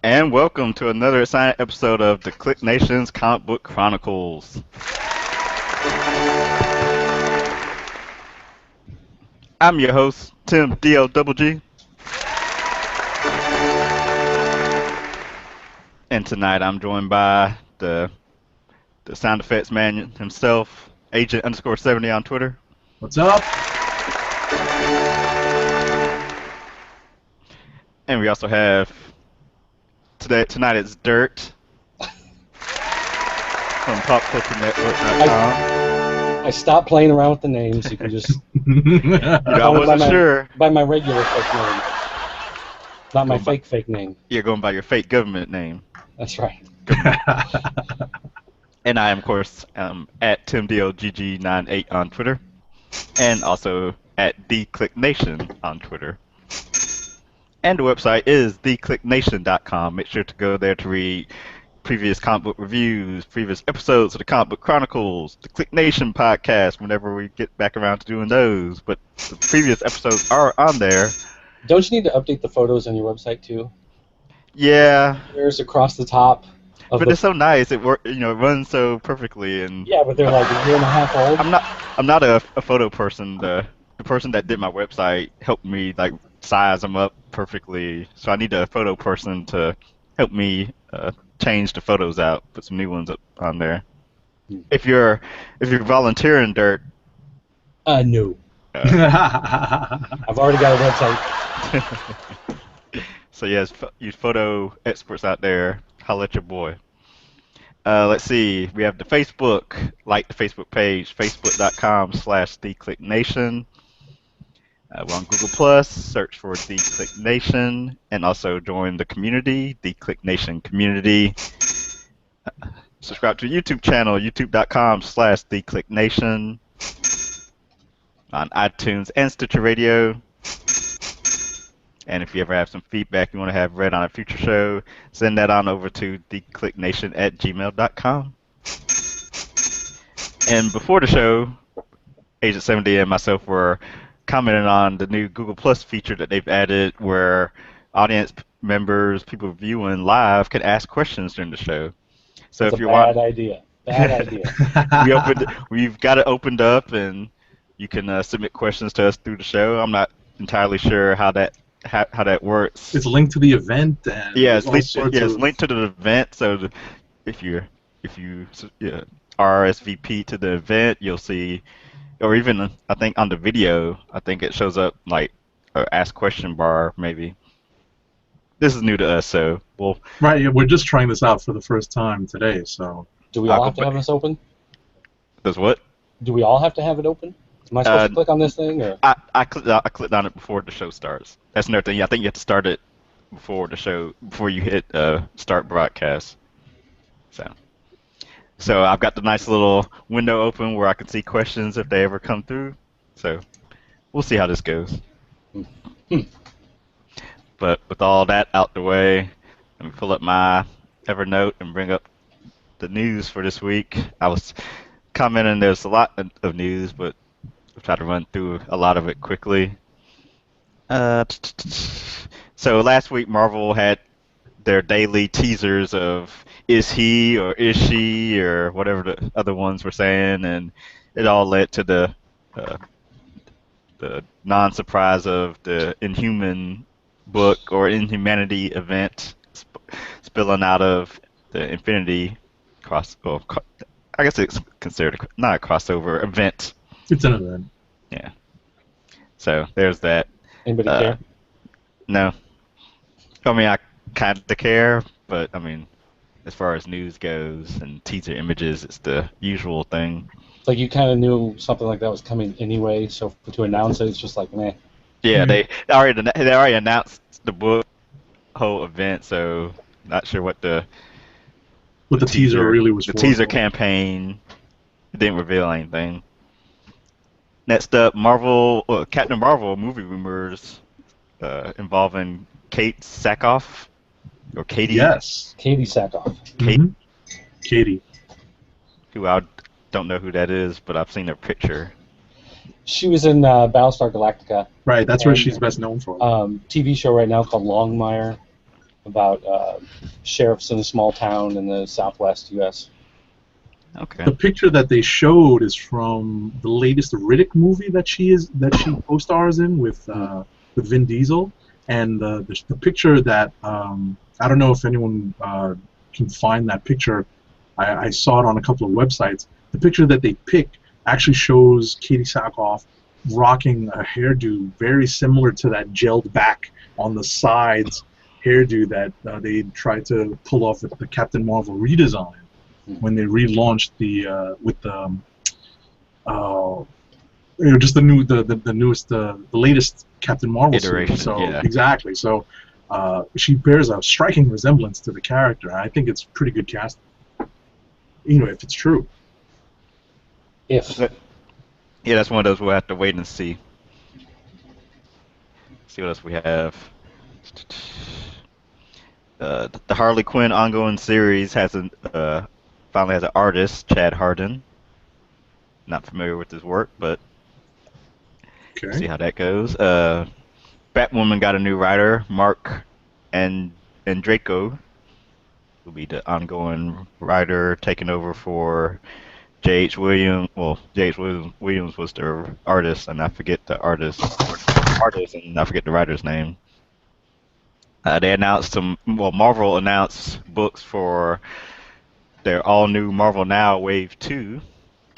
And welcome to another exciting episode of the Click Nation's Comic Book Chronicles. I'm your host, Tim DLGG. And tonight I'm joined by the sound effects man himself, Agent_70 on Twitter. What's up? And we also have tonight it's Dirt from PopCultureNetwork.com. I stopped playing around with the names. You can just. I wasn't sure. By my regular fake name, not my fake name. You're going by your fake government name. That's right. And I am, of course, at TimDLGG98 on Twitter, and also at TheClickNation on Twitter. And the website is theclicknation.com. Make sure to go there to read previous comic book reviews, previous episodes of the Comic Book Chronicles, the Click Nation podcast, whenever we get back around to doing those. But the previous episodes are on there. Don't you need to update the photos on your website too? Yeah. There's across the top. But it's so nice. It runs so perfectly. And yeah, but they're like a year and a half old. I'm not a photo person. The person that did my website helped me size them up perfectly. So I need a photo person to help me change the photos out, put some new ones up on there. If you're volunteering, Dirt. No. I've already got a website. So yes, you photo experts out there, holla at your boy. Let's see, we have the Facebook, like the Facebook page, facebook.com/TheClickNation. We're on Google Plus, search for The Click Nation, and also join the community, The Click Nation community. Subscribe to the YouTube channel, youtube.com/TheClickNation. On iTunes and Stitcher Radio. And if you ever have some feedback you want to have read on a future show, send that on over to theclicknation@gmail.com. And before the show, Agent 70 and myself were commenting on the new Google Plus feature that they've added where audience members, people viewing live, can ask questions during the show. So That's if you bad want, idea. Bad idea. we've got it opened up, and you can submit questions to us through the show. I'm not entirely sure how that works. It's linked to the event. And yeah, it's linked to the event. So if you RSVP to the event, you'll see, or even I think on the video, I think it shows up like a ask question bar maybe. This is new to us, so we'll. Right, yeah, we're just trying this out for the first time today, so. Do we all have to have this open? Does what? Do we all have to have it open? Am I supposed to click on this thing, or? I clicked on it before the show starts. That's another thing. I think you have to start it before you hit start broadcast. So I've got the nice little window open where I can see questions if they ever come through. So we'll see how this goes. But with all that out the way, let me pull up my Evernote and bring up the news for this week. I was commenting there's a lot of news, but I'll try to run through a lot of it quickly. So last week Marvel had their daily teasers of is he or is she or whatever the other ones were saying, and it all led to the non-surprise of the Inhuman book or Inhumanity event spilling out of the Infinity I guess it's considered not a crossover event. It's an event. Yeah. So there's that. Anybody care? No. I mean, I kind of care, but I mean, as far as news goes and teaser images, it's the usual thing. Like you kind of knew something like that was coming anyway, so to announce it, it's just like meh. Yeah, they already announced the book whole event, so not sure what the teaser really was. The teaser campaign didn't reveal anything. Next up, Captain Marvel movie rumors involving Kate Sackhoff or Katie. Yes. Katie Sackhoff. Katie. Who I don't know who that is, but I've seen her picture. She was in Battlestar Galactica. Right, that's where she's best known for. TV show right now called Longmire. about sheriffs in a small town in the Southwest U.S. Okay. The picture that they showed is from the latest Riddick movie that she co-stars in with Vin Diesel, and the picture that I don't know if anyone can find that picture. I saw it on a couple of websites. The picture that they picked actually shows Katie Sackhoff rocking a hairdo very similar to that gelled back on the sides hairdo that they tried to pull off with the Captain Marvel redesign when they relaunched the with the just the newest the latest Captain Marvel Iteration, series. So yeah. exactly. So she bears a striking resemblance to the character. I think it's pretty good casting. You know, if it's true. If Yeah, that's one of those we'll have to wait and see. See what else we have. The Harley Quinn ongoing series finally has an artist, Chad Hardin. Not familiar with his work, but Okay. see how that goes. Batwoman got a new writer, Mark and Draco will be the ongoing writer, taking over for J.H. Williams. Well, J.H. Williams was the artist, and I forget the and I forget the writer's name. They announced Marvel announced books for their all new Marvel Now Wave 2.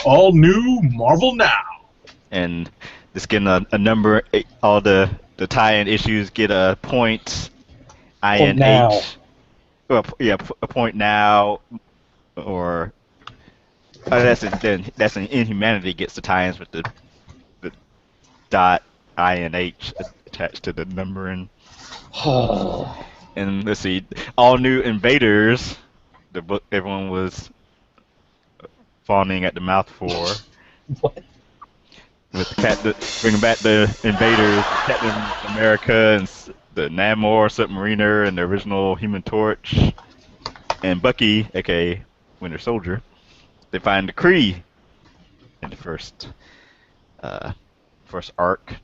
All new Marvel Now. And it's getting a number, all the tie-in issues get a point, Point now. INH. Well, yeah, a point now, or that's an Inhumanity gets the tie-ins with the dot INH attached to the numbering. And let's see, all new Invaders, the book everyone was fawning at the mouth for. What? With bringing back the Invaders, Captain America, and the Namor Submariner, and the original Human Torch, and Bucky, aka Winter Soldier. They find the Kree in the first arc.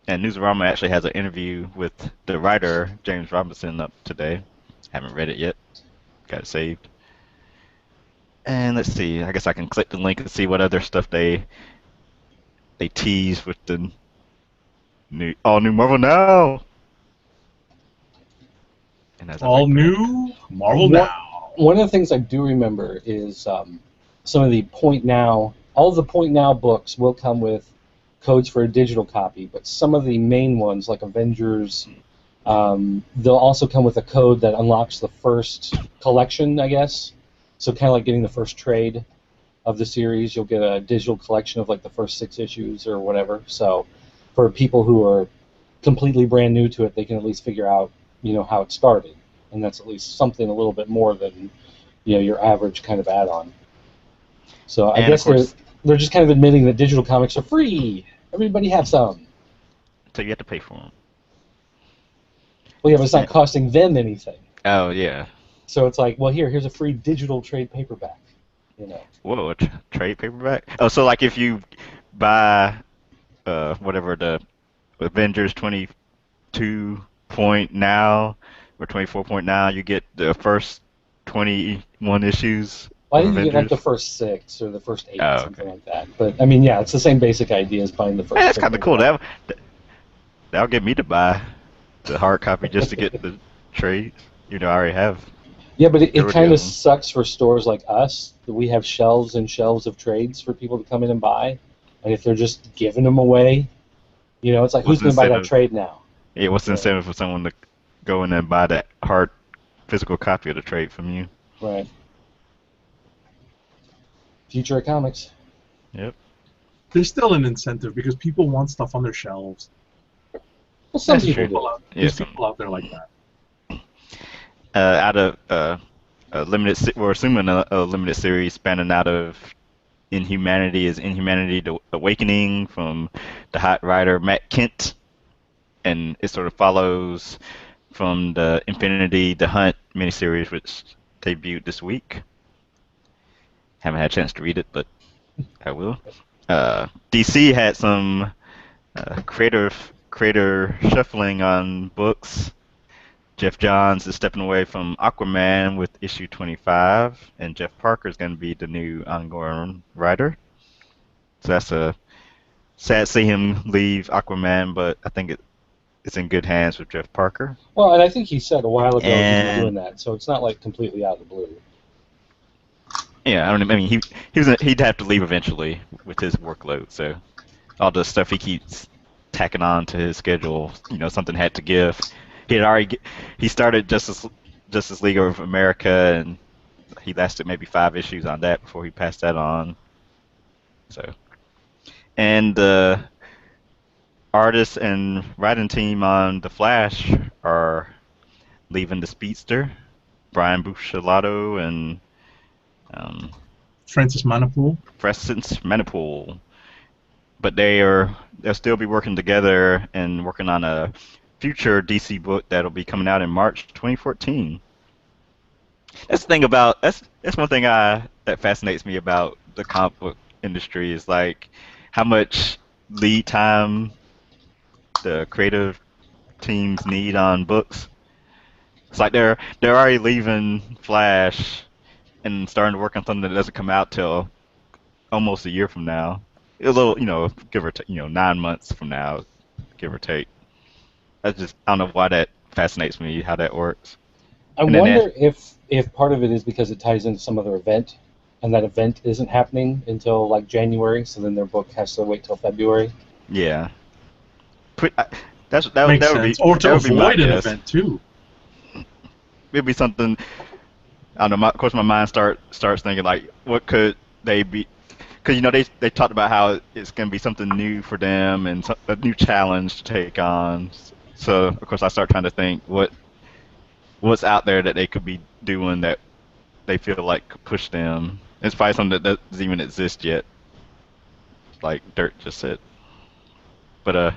And Newsarama actually has an interview with the writer, James Robinson, up today. Haven't read it yet. Got it saved. And let's see, I guess I can click the link and see what other stuff they tease with the all new Marvel Now. And All new Marvel Now. One of the things I do remember is some of the Point Now. All of the Point Now books will come with codes for a digital copy, but some of the main ones, like Avengers, they'll also come with a code that unlocks the first collection, I guess. So kind of like getting the first trade of the series, you'll get a digital collection of like the first 6 issues or whatever. So for people who are completely brand new to it, they can at least figure out, how it started, and that's at least something a little bit more than, your average kind of add-on. So I guess they're just kind of admitting that digital comics are free. Everybody have some. So you have to pay for them. Well, yeah, but it's not costing them anything. Oh yeah. So it's like, well, here's a free digital trade paperback. Whoa, a trade paperback? Oh, so like if you buy whatever the Avengers 22 point now or 24 point now, you get the first 21 issues. Well, I think you get like the first 6 or the first 8, oh, something like that. But I mean, yeah, it's the same basic idea as buying the first. Hey, that's kind of cool. That'll get me to buy the hard copy just to get the trade. I already have. Yeah, but it kind of sucks for stores like us that we have shelves and shelves of trades for people to come in and buy, and if they're just giving them away, it's like, who's going to buy that trade now? Yeah, what's the incentive for someone to go in and buy that hard physical copy of the trade from you? Right. Future of comics. Yep. There's still an incentive because people want stuff on their shelves. Well, some people do. There's people out there like that. Out of we're assuming a limited series spanning out of Inhumanity is Inhumanity: The Awakening from the hot writer Matt Kent, and it sort of follows from the Infinity The Hunt miniseries, which debuted this week. Haven't had a chance to read it, but I will. DC had some creator shuffling on books. Jeff Johns is stepping away from Aquaman with issue 25, and Jeff Parker is going to be the new ongoing writer. So that's a sad to see him leave Aquaman, but I think it's in good hands with Jeff Parker. Well, and I think he said a while ago he'd be And doing that, so it's not like completely out of the blue. yeah, I mean he'd have to leave eventually with his workload. So all the stuff he keeps tacking on to his schedule, something had to give. He started Justice League of America, and he lasted maybe 5 issues on that before he passed that on. So, and the artist and writing team on The Flash are leaving the Speedster, Brian Buccellato and Francis Manapul. But they'll still be working together and working on a future DC book that'll be coming out in March 2014. That's one thing that fascinates me about the comic book industry is like how much lead time the creative teams need on books. It's like they're already leaving Flash and starting to work on something that doesn't come out till almost a year from now. A little, give or take, 9 months from now, give or take. I don't know why that fascinates me, how that works. I wonder if part of it is because it ties into some other event, and that event isn't happening until like January, so then their book has to wait till February. Yeah. That Makes would be, sense. Or to that would be my avoid an guess. event too. It'd be something. I don't know. Of course, my mind starts thinking like, what could they be? Because they talked about how it's going to be something new for them and a new challenge to take on. So of course, I start trying to think what's out there that they could be doing that they feel like could push them. It's probably something that doesn't even exist yet, like Dirt just said. But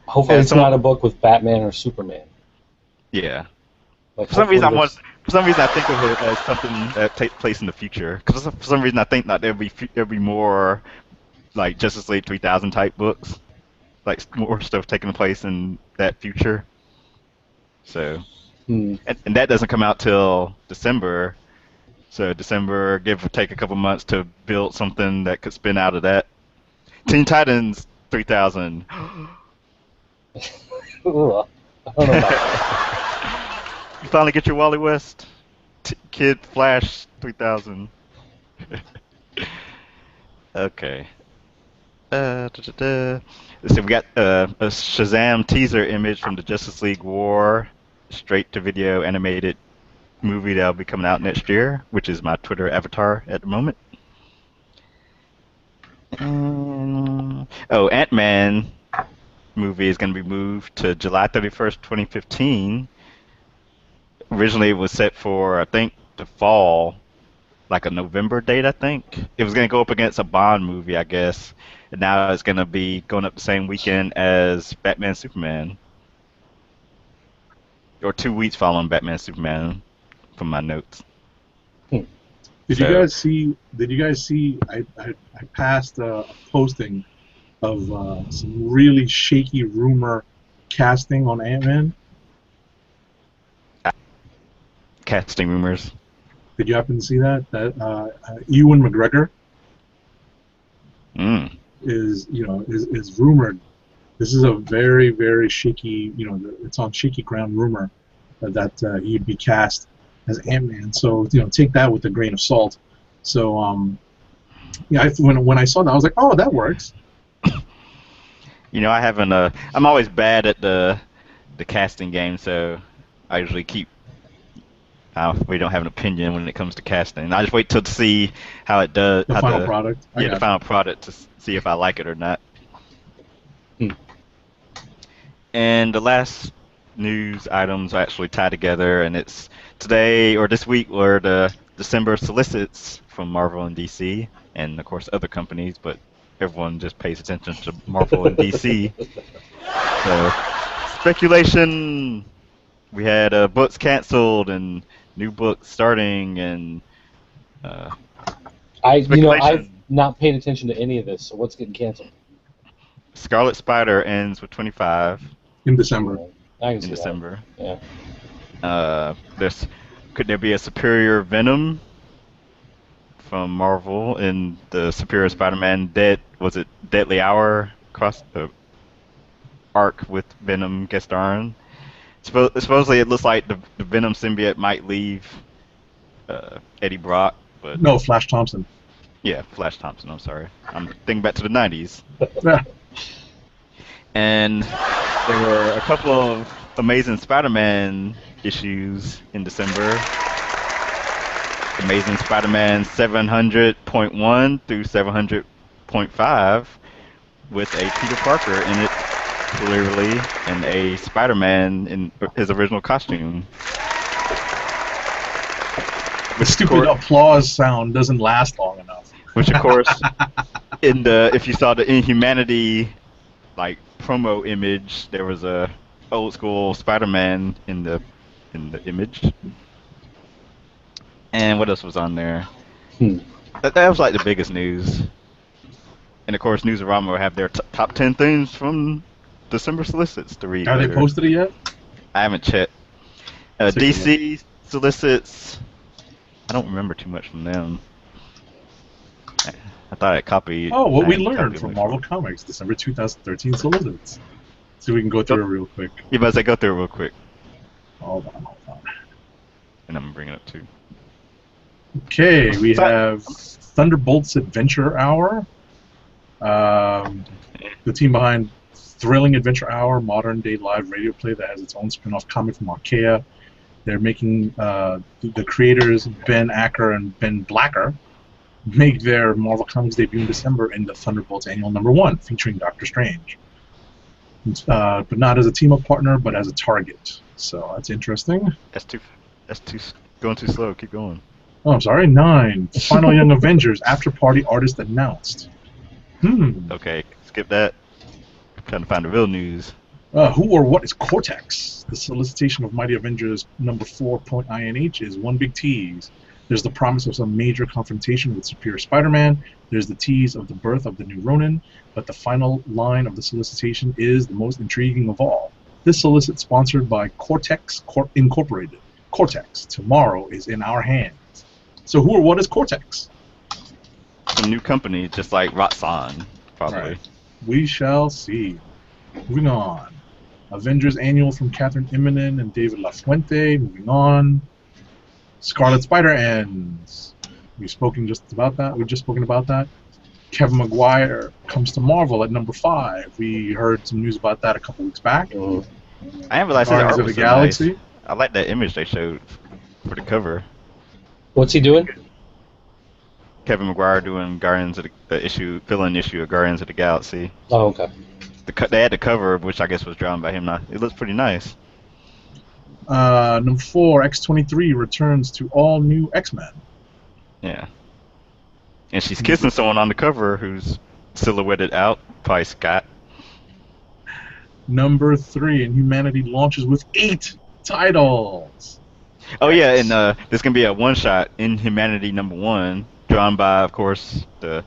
Hopefully, it's not a book with Batman or Superman. Yeah. Like, For some reason, I think of it as something that takes place in the future. Because for some reason, I think that there'll be more like Justice League 3000 type books, like more stuff taking place in that future. So, and that doesn't come out till December. So December, give or take a couple months to build something that could spin out of that. Teen Titans 3000. Ooh, I don't know about that. You finally get your Wally West Kid Flash 3000. Okay. Let's see, we got a Shazam teaser image from the Justice League War straight-to-video animated movie that'll be coming out next year, which is my Twitter avatar at the moment. Ant-Man movie is going to be moved to July 31st, 2015. Originally, it was set for, I think, the fall, like a November date, I think. It was going to go up against a Bond movie, I guess. And now it's going to be going up the same weekend as Batman Superman. Or 2 weeks following Batman Superman, from my notes. Did you guys see? I passed a posting of some really shaky rumor casting on Ant-Man. Casting rumors. Did you happen to see that? That Ewan McGregor is rumored. This is a very, very shaky. It's on shaky ground rumor that he'd be cast as Ant-Man. So take that with a grain of salt. So when I saw that, I was like, oh, that works. I haven't. I'm always bad at the casting game, so I usually keep. We don't have an opinion when it comes to casting. I just wait to see how it does. The final product. Yeah, the final product to see if I like it or not. And the last news items are actually tied together, and it's today or this week were the December solicits from Marvel and DC, and of course other companies, but everyone just pays attention to Marvel and DC. So speculation. We had books canceled and new books starting, and I've not paid attention to any of this. So what's getting canceled? Scarlet Spider ends with 25 in December. I can see in December. That. There's could there be a superior Venom from Marvel in the Superior Spider-Man Deadly Hour cross arc with Venom guest starring? Supposedly, it looks like the Venom symbiote might leave Eddie Brock, but No, Flash Thompson. yeah, Flash Thompson. I'm sorry, I'm thinking back to the '90s, Yeah. and there were a couple of Amazing Spider-Man issues in December. Amazing Spider-Man 700.1 through 700.5 with a Peter Parker in it, clearly, and a Spider-Man in his original costume. The stupid applause sound doesn't last long enough. Which, of course, if you saw the Inhumanity like promo image, there was a old school Spider-Man in the image. And what else was on there? That was like the biggest news. And of course, Newsarama will have their top 10 things from December solicits to read. Have they posted it yet? I haven't checked. DC solicits. I don't remember too much from them. I thought I copied. Oh, what we learned from Marvel Comics, December 2013 solicits. So we can go through it real quick. Yeah, but I go through it real quick. Hold on. And I'm gonna bring it up too. Okay, we have Thunderbolt's Adventure Hour. The team behind Thrilling Adventure Hour, modern day live radio play that has its own spin-off comic from Archaea. They're making the creators Ben Acker and Ben Blacker make their Marvel Comics debut in December in the Thunderbolts Annual #1, featuring Doctor Strange. But not as a team-up partner, but as a target. So that's interesting. That's going too slow. Keep going. Oh, I'm sorry. 9. The final Young Avengers after-party artist announced. Okay, skip that. I'm trying to find the real news. Who or what is Cortex? The solicitation of Mighty Avengers #4.inh is one big tease. There's the promise of some major confrontation with Superior Spider-Man. There's the tease of the birth of the new Ronin. But the final line of the solicitation is the most intriguing of all. This solicit sponsored by Cortex Incorporated. Cortex, tomorrow is in our hands. So who or what is Cortex? Some new company, just like Rotsan, probably. Right. We shall see. Moving on. Avengers Annual from Catherine Immonen and David LaFuente. Moving on. Scarlet Spider ends. We've just spoken about that. Kevin Maguire comes to Marvel at #5. We heard some news about that a couple weeks back. I didn't realize that Guardians of the Galaxy. Nice. I like that image they showed for the cover. What's he doing? Kevin Maguire doing Guardians of the fill-in issue of Guardians of the Galaxy. Oh, okay. They had the cover, which I guess was drawn by him. It looks pretty nice. #4, X-23 returns to all new X-Men. Yeah. And she's kissing someone on the cover who's silhouetted out, probably Scott. #3, Inhumanity launches with 8 titles. Oh yeah, and there's gonna be a one-shot Inhumanity #1, drawn by, of course, the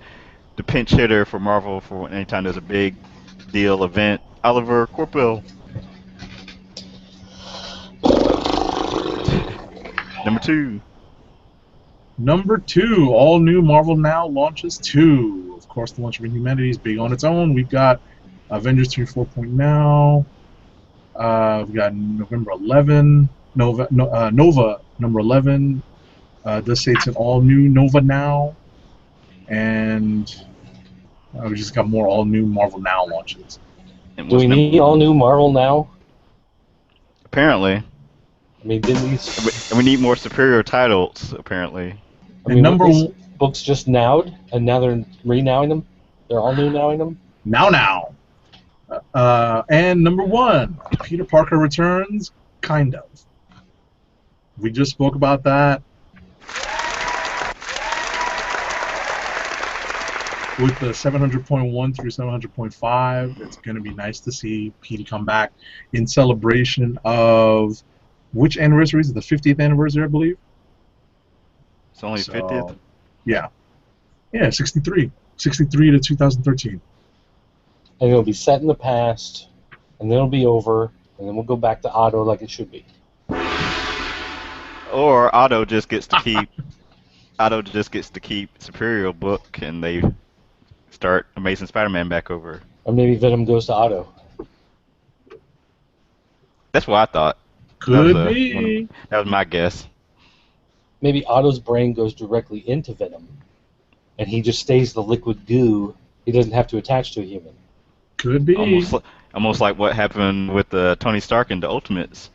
pinch hitter for Marvel for anytime there's a big deal event, Oliver Coipel. #2. #2, all new Marvel Now launches 2. Of course, the launch of Inhumanity is big on its own. We've got Avengers 3.4 We've got November 11. Nova #11 does say it's an all new Nova Now, and we just got more all new Marvel Now launches. Do we need all new Marvel Now? Apparently. I mean, didn't these? We need more superior titles. Apparently. I mean, these books just nowed, and now they're re-nowing them. They're all new nowing them. Now. And #1, Peter Parker returns. Kind of. We just spoke about that. With the 700.1 through 700.5, it's going to be nice to see Petey come back in celebration of which anniversary? Is it the 50th anniversary, I believe? It's only 50th? Yeah. Yeah, 63. 63 to 2013. And it'll be set in the past, and then it'll be over, and then we'll go back to Otto like it should be. Or Otto just gets to keep Superior book, and they start Amazing Spider-Man back over. Or maybe Venom goes to Otto. That's what I thought. Could be. That was my guess. Maybe Otto's brain goes directly into Venom, and he just stays the liquid goo. He doesn't have to attach to a human. Could be. Almost like what happened with Tony Stark in the Ultimates.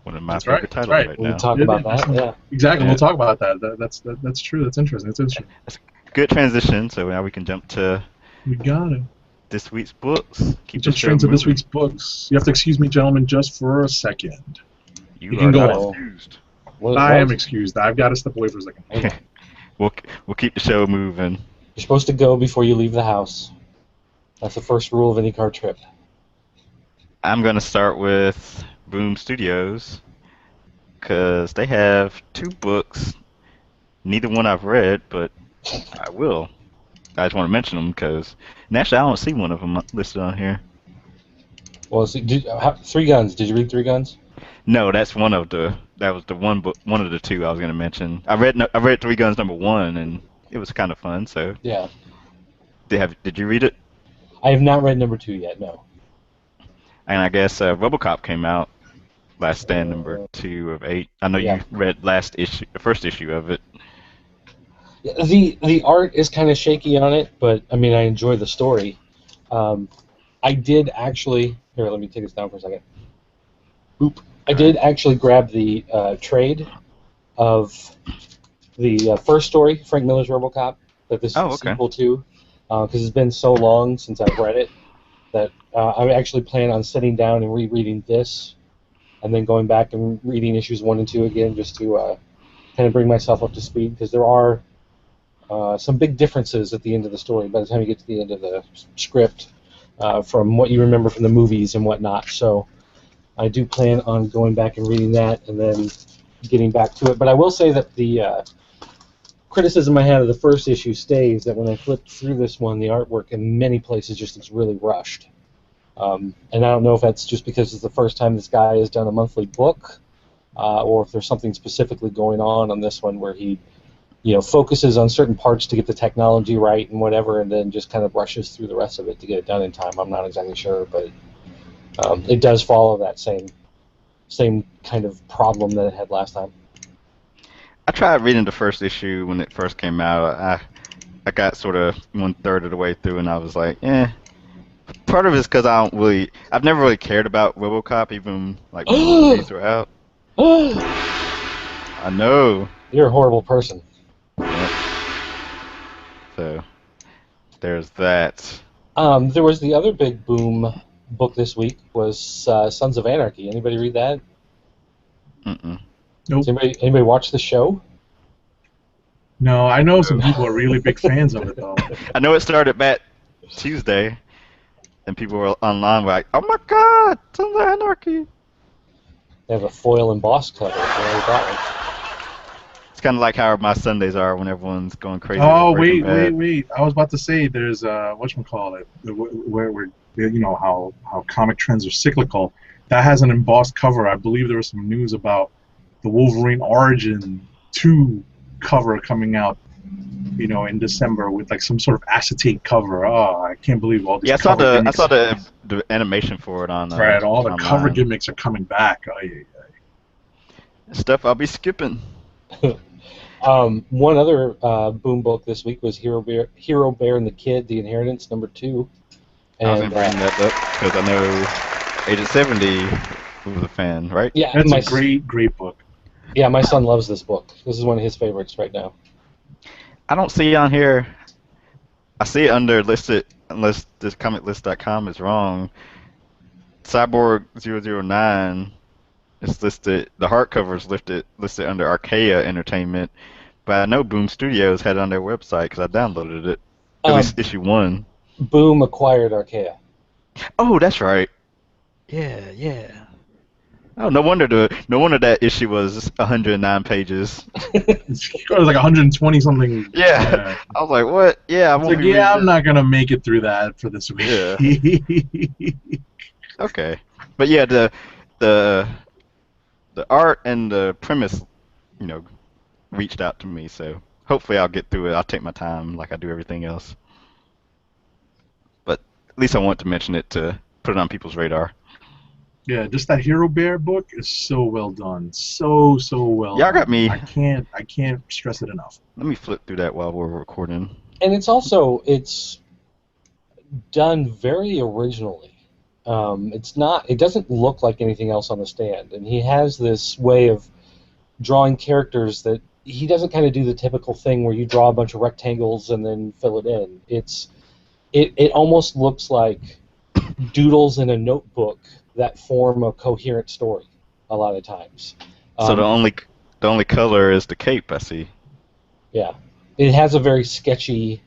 One of my favorite titles right now. We'll talk about that. Yeah. Exactly. We'll talk about that. That's true. That's interesting. That's interesting. That's a good transition. So now we can jump to. We got it. This week's books. Jump straight into this week's books. You have to excuse me, gentlemen, just for a second. You can go excused. I am excused. I've got to step away for a second. We'll keep the show moving. You're supposed to go before you leave the house. That's the first rule of any car trip. I'm going to start with Boom Studios because they have 2 books. Neither one I've read, but I will. I just want to mention them because naturally I don't see one of them listed on here. Well, see, 3 Guns. Did you read 3 Guns? No, that's one of the. That was the one book. One of the 2 I was going to mention. I read 3 Guns #1, and it was kind of fun. So yeah. Did you read it? I have not read #2 yet. No. And I guess RoboCop came out. Last Stand #2 of 8. I know you read the first issue of it. The art is kind of shaky on it, but I mean I enjoy the story. I did actually here. Let me take this down for a second. Boop. I did actually grab the trade of the first story, Frank Miller's RoboCop, that this is a sequel to, because it's been so long since I've read it that I actually plan on sitting down and rereading this, and then going back and reading issues 1 and 2 again, just to kind of bring myself up to speed, because there are some big differences at the end of the story by the time you get to the end of the script from what you remember from the movies and whatnot. So I do plan on going back and reading that and then getting back to it. But I will say that the criticism I had of the first issue stays, that when I flipped through this one, the artwork in many places just looks really rushed. And I don't know if that's just because it's the first time this guy has done a monthly book, or if there's something specifically going on this one where he, focuses on certain parts to get the technology right and whatever, and then just kind of rushes through the rest of it to get it done in time. I'm not exactly sure, but it does follow that same kind of problem that it had last time. I tried reading the first issue when it first came out. I got sort of 1/3 of the way through, and I was like, eh. Part of it is because I've never really cared about RoboCop, even like when the movies were out. I know. You're a horrible person. Yeah. So there's that. There was the other big Boom book this week was Sons of Anarchy. Anybody read that? Nope. Does anybody watch the show? No, I know some people are really big fans of it though. I know it started back Tuesday, and people were online like, "Oh my God, Sons of Anarchy!" They have a foil embossed cover. That one. It's kind of like how my Sundays are when everyone's going crazy. Oh wait! I was about to say there's whatchamacallit, where how comic trends are cyclical. That has an embossed cover. I believe there was some news about the Wolverine Origin 2 cover coming out, in December with like some sort of acetate cover. Oh, I can't believe all these. Yeah, I saw the animation for it on. Right, all the cover gimmicks are coming back. Stuff I'll be skipping. One other Boom book this week was Hero Bear and the Kid: The Inheritance #2. And, I was reading that book because I know Agent 70 was a fan, right? Yeah, that's a great book. Yeah, my son loves this book. This is one of his favorites right now. I don't see it on here. I see it under listed, unless this comiclist.com is wrong. Cyborg 009 is listed. The hardcover is listed under Archaea Entertainment, but I know Boom Studios had it on their website because I downloaded it. At least issue 1. Boom acquired Archaea. Oh, that's right. Yeah. Oh, no wonder that issue was 109 pages. It was like 120 something. Yeah. I was like, what? Yeah, I'm not gonna make it through that for this week. Yeah. Okay, but yeah, the the art and the premise, you know, reached out to me. So hopefully I'll get through it. I'll take my time like I do everything else. But at least I want to mention it to put it on people's radar. Yeah, just that Hero Bear book is so well done, so well Y'all got done. me. I can't stress it enough. Let me flip through that while we're recording. And it's done very originally. It doesn't look like anything else on the stand, and he has this way of drawing characters that he doesn't kind of do the typical thing where you draw a bunch of rectangles and then fill it in. It almost looks like doodles in a notebook that form a coherent story a lot of times. So the only color is the cape, I see. Yeah, it has a very sketchy,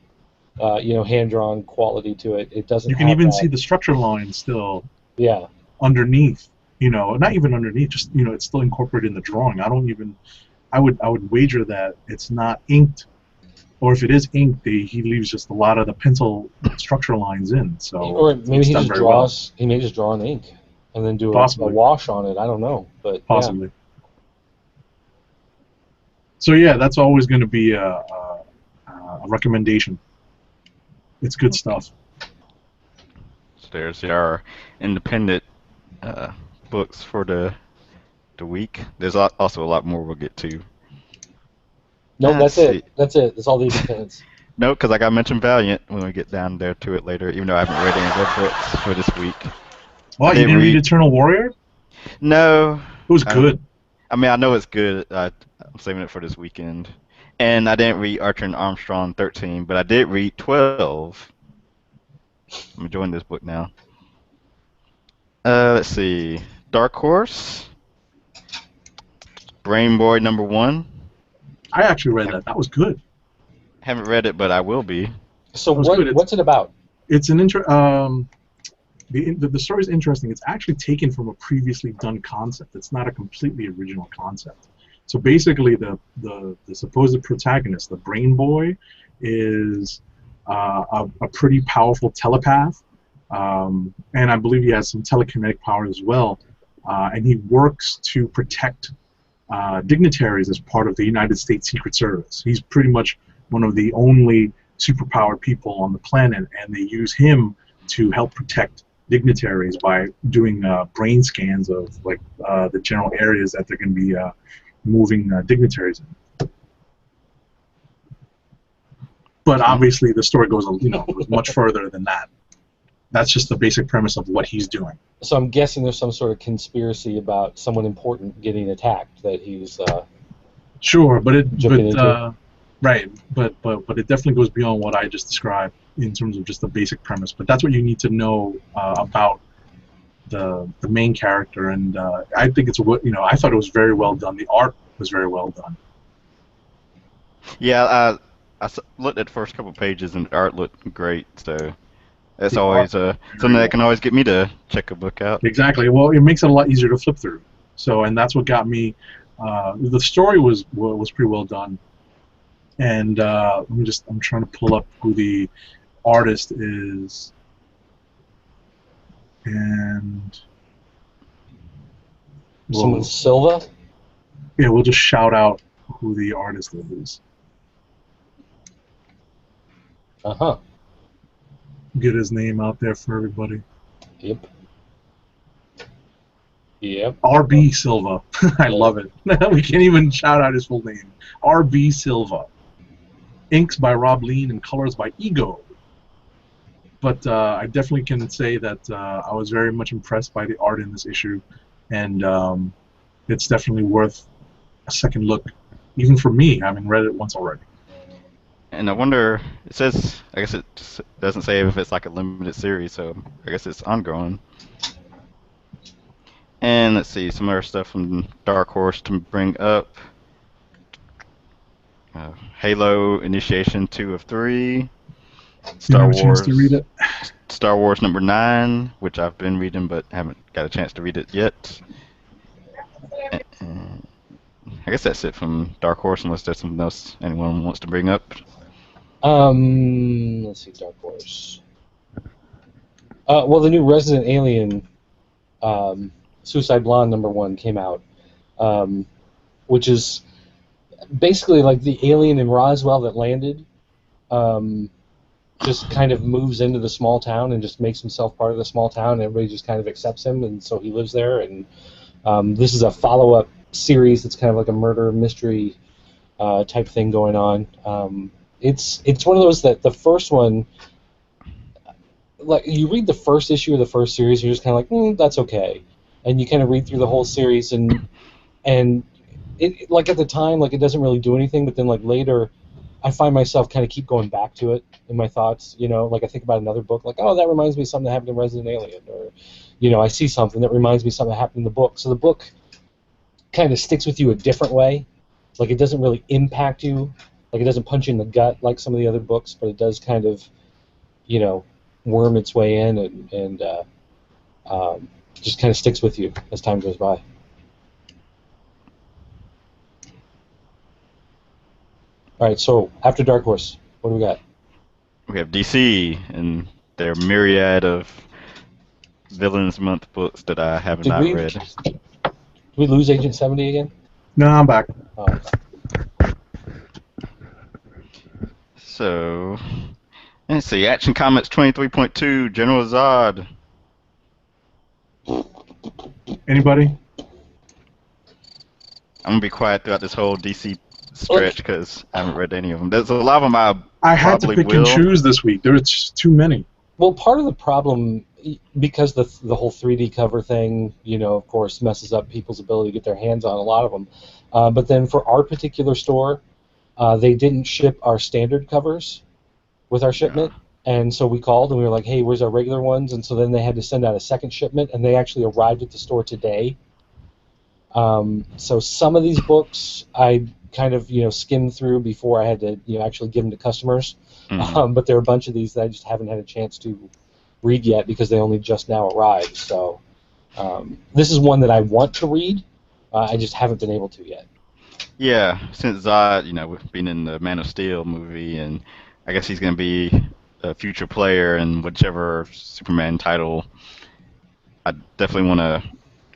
hand-drawn quality to it. It doesn't. You can have even that. see the structure line still. Yeah. Underneath, not even underneath, just it's still incorporated in the drawing. I would wager that it's not inked, or if it is inked, he leaves just a lot of the pencil structure lines in. So or maybe he just draws. Well. He may just draw in ink, and then do a wash on it. I don't know, but possibly. Yeah. So yeah, that's always going to be a recommendation. It's good stuff. So there's our independent books for the week. There's also a lot more we'll get to. No, that's it. That's it. That's all the independents. No, because I got to mention Valiant when we get down there to it later, even though I haven't read any of their books for this week. Well, you didn't read Eternal Warrior? No. It was good. I mean, I know it's good. I'm saving it for this weekend. And I didn't read Archer and Armstrong 13, but I did read 12. I'm enjoying this book now. Let's see. Dark Horse. Brain Boy #1. I actually read that. That was good. Haven't read it, but I will be. So what's it about? It's an the story is interesting. It's actually taken from a previously done concept. It's not a completely original concept. So basically, the supposed protagonist, the Brain Boy, is a pretty powerful telepath, and I believe he has some telekinetic power as well. And he works to protect dignitaries as part of the United States Secret Service. He's pretty much one of the only superpowered people on the planet, and they use him to help protect dignitaries by doing brain scans of the general areas that they're going to be moving dignitaries in. But obviously, the story goes much further than that. That's just the basic premise of what he's doing. So I'm guessing there's some sort of conspiracy about someone important getting attacked that he's. Sure, but it definitely goes beyond what I just described in terms of just the basic premise. But that's what you need to know about the main character, and I think I thought it was very well done. The art was very well done. Yeah, I looked at the first couple pages, and the art looked great. So that's always something that can always get me to check a book out. Exactly. Well, it makes it a lot easier to flip through. So, and that's what got me. The story was pretty well done. And I'm trying to pull up who the artist is, and someone Silva. Yeah, we'll just shout out who the artist is. Get his name out there for everybody. Yep. R.B. Silva. I love it. We can't even shout out his full name. R.B. Silva. Inks by Rob Lean and colors by Ego. But I definitely can say that I was very much impressed by the art in this issue, and it's definitely worth a second look, even for me, having read it once already. And I wonder, it says, I guess it doesn't say if it's like a limited series, so I guess it's ongoing. And let's see, some other stuff from Dark Horse to bring up. Halo Initiation 2 of 3. Star Wars. Chance to read it? Star Wars #9, which I've been reading but haven't got a chance to read it yet. I guess that's it from Dark Horse, unless there's something else anyone wants to bring up. Let's see, Dark Horse. Well, the new Resident Alien Suicide Blonde #1 came out. which is basically like the alien in Roswell that landed. Just kind of moves into the small town and just makes himself part of the small town, and everybody just kind of accepts him, and so he lives there. And this is a follow-up series that's kind of like a murder mystery type thing going on. It's one of those that the first one, like you read the first issue of the first series, you're just kind of like, that's okay, and you kind of read through the whole series, and it like at the time, like it doesn't really do anything, but then like later, I find myself kind of keep going back to it in my thoughts. Like I think about another book, like, oh, that reminds me of something that happened in Resident Alien, or I see something that reminds me of something that happened in the book. So the book kind of sticks with you a different way. Like it doesn't really impact you, like it doesn't punch you in the gut like some of the other books, but it does kind of, worm its way in and just kind of sticks with you as time goes by. All right, so after Dark Horse, what do we got? We have DC and their myriad of Villains Month books that I have not read. Did we lose Agent 70 again? No, I'm back. Oh. So, let's see. Action Comics 23.2, General Zod. Anybody? I'm going to be quiet throughout this whole DC stretch because I haven't read any of them. There's a lot of them I had to pick and choose this week. There were just too many. Well, part of the problem, because the whole 3D cover thing, of course, messes up people's ability to get their hands on a lot of them. But then for our particular store, they didn't ship our standard covers with our shipment. And so we called and we were like, hey, where's our regular ones? And so then they had to send out a second shipment, and they actually arrived at the store today. So some of these books I kind of skimmed through before I had to actually give them to customers. Mm-hmm. But there are a bunch of these that I just haven't had a chance to read yet because they only just now arrived. So this is one that I want to read. I just haven't been able to yet. Yeah, since Zod, being in the Man of Steel movie, and I guess he's going to be a future player in whichever Superman title, I definitely want to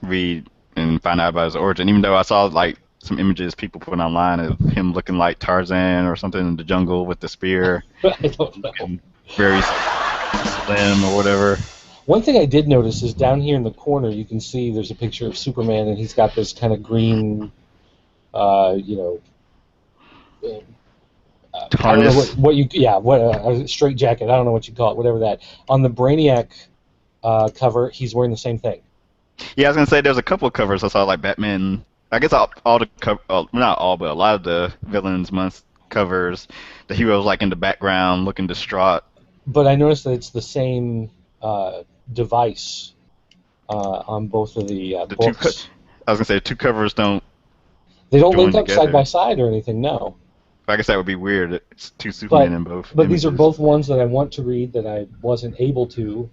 read and find out about his origin, even though I saw like some images people put online of him looking like Tarzan or something in the jungle with the spear. I don't know. Very slim or whatever. One thing I did notice is down here in the corner you can see there's a picture of Superman, and he's got this kind of green, harness. Straight jacket. I don't know what you call it, whatever that. On the Brainiac cover, he's wearing the same thing. Yeah, I was gonna say there's a couple of covers I saw, like Batman. I guess all the not all, but a lot of the Villains Month covers, the hero's like in the background looking distraught. But I noticed that it's the same device on both of the books. I was gonna say the two covers don't. They don't link up together side by side or anything. No. I guess that would be weird. It's two Supermen in both. But images. These are both ones that I want to read that I wasn't able to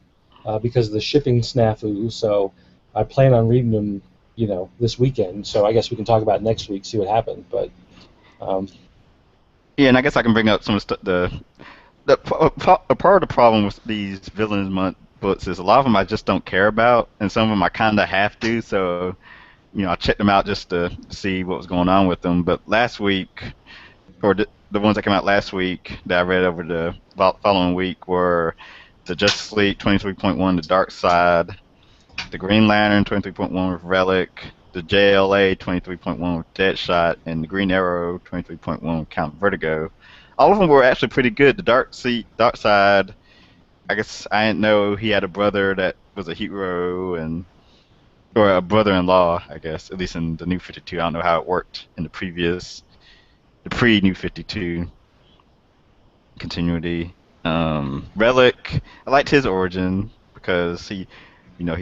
because of the shipping snafu. So I plan on reading them, this weekend. So I guess we can talk about it next week, see what happens. But yeah, and I guess I can bring up some of a part of the problem with these Villains Month books is a lot of them I just don't care about, and some of them I kind of have to. So I checked them out just to see what was going on with them. But last week, or the ones that came out last week that I read over the following week were the Justice League 23.1, The Dark Side, the Green Lantern 23.1 with Relic, the JLA 23.1 with Deadshot, and the Green Arrow 23.1 with Count Vertigo. All of them were actually pretty good. The Dark Side, I guess I didn't know he had a brother that was a hero, or a brother-in-law, I guess, at least in the New 52. I don't know how it worked in the pre-New 52 continuity. Relic, I liked his origin because he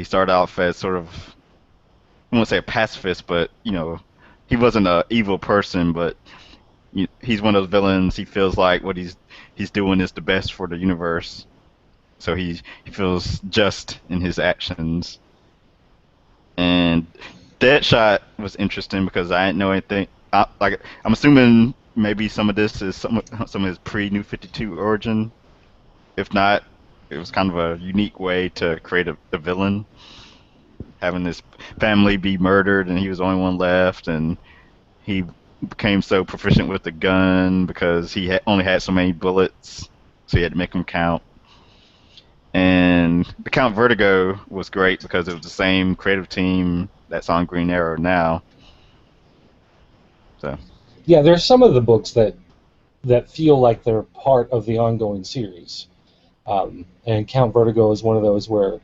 started off as sort of, I won't say a pacifist, but he wasn't an evil person, but he's one of those villains. He feels like what he's doing is the best for the universe, so he feels just in his actions. And Deadshot was interesting because I didn't know anything. I'm assuming maybe some of this is some of his pre-New 52 origin. If not, it was kind of a unique way to create a villain. having his family be murdered, and he was the only one left, and he became so proficient with the gun because he only had so many bullets, so he had to make them count. And the Count Vertigo was great because it was the same creative team that's on Green Arrow now. So Yeah, there's some of the books that feel like they're part of the ongoing series. And Count Vertigo is one of those where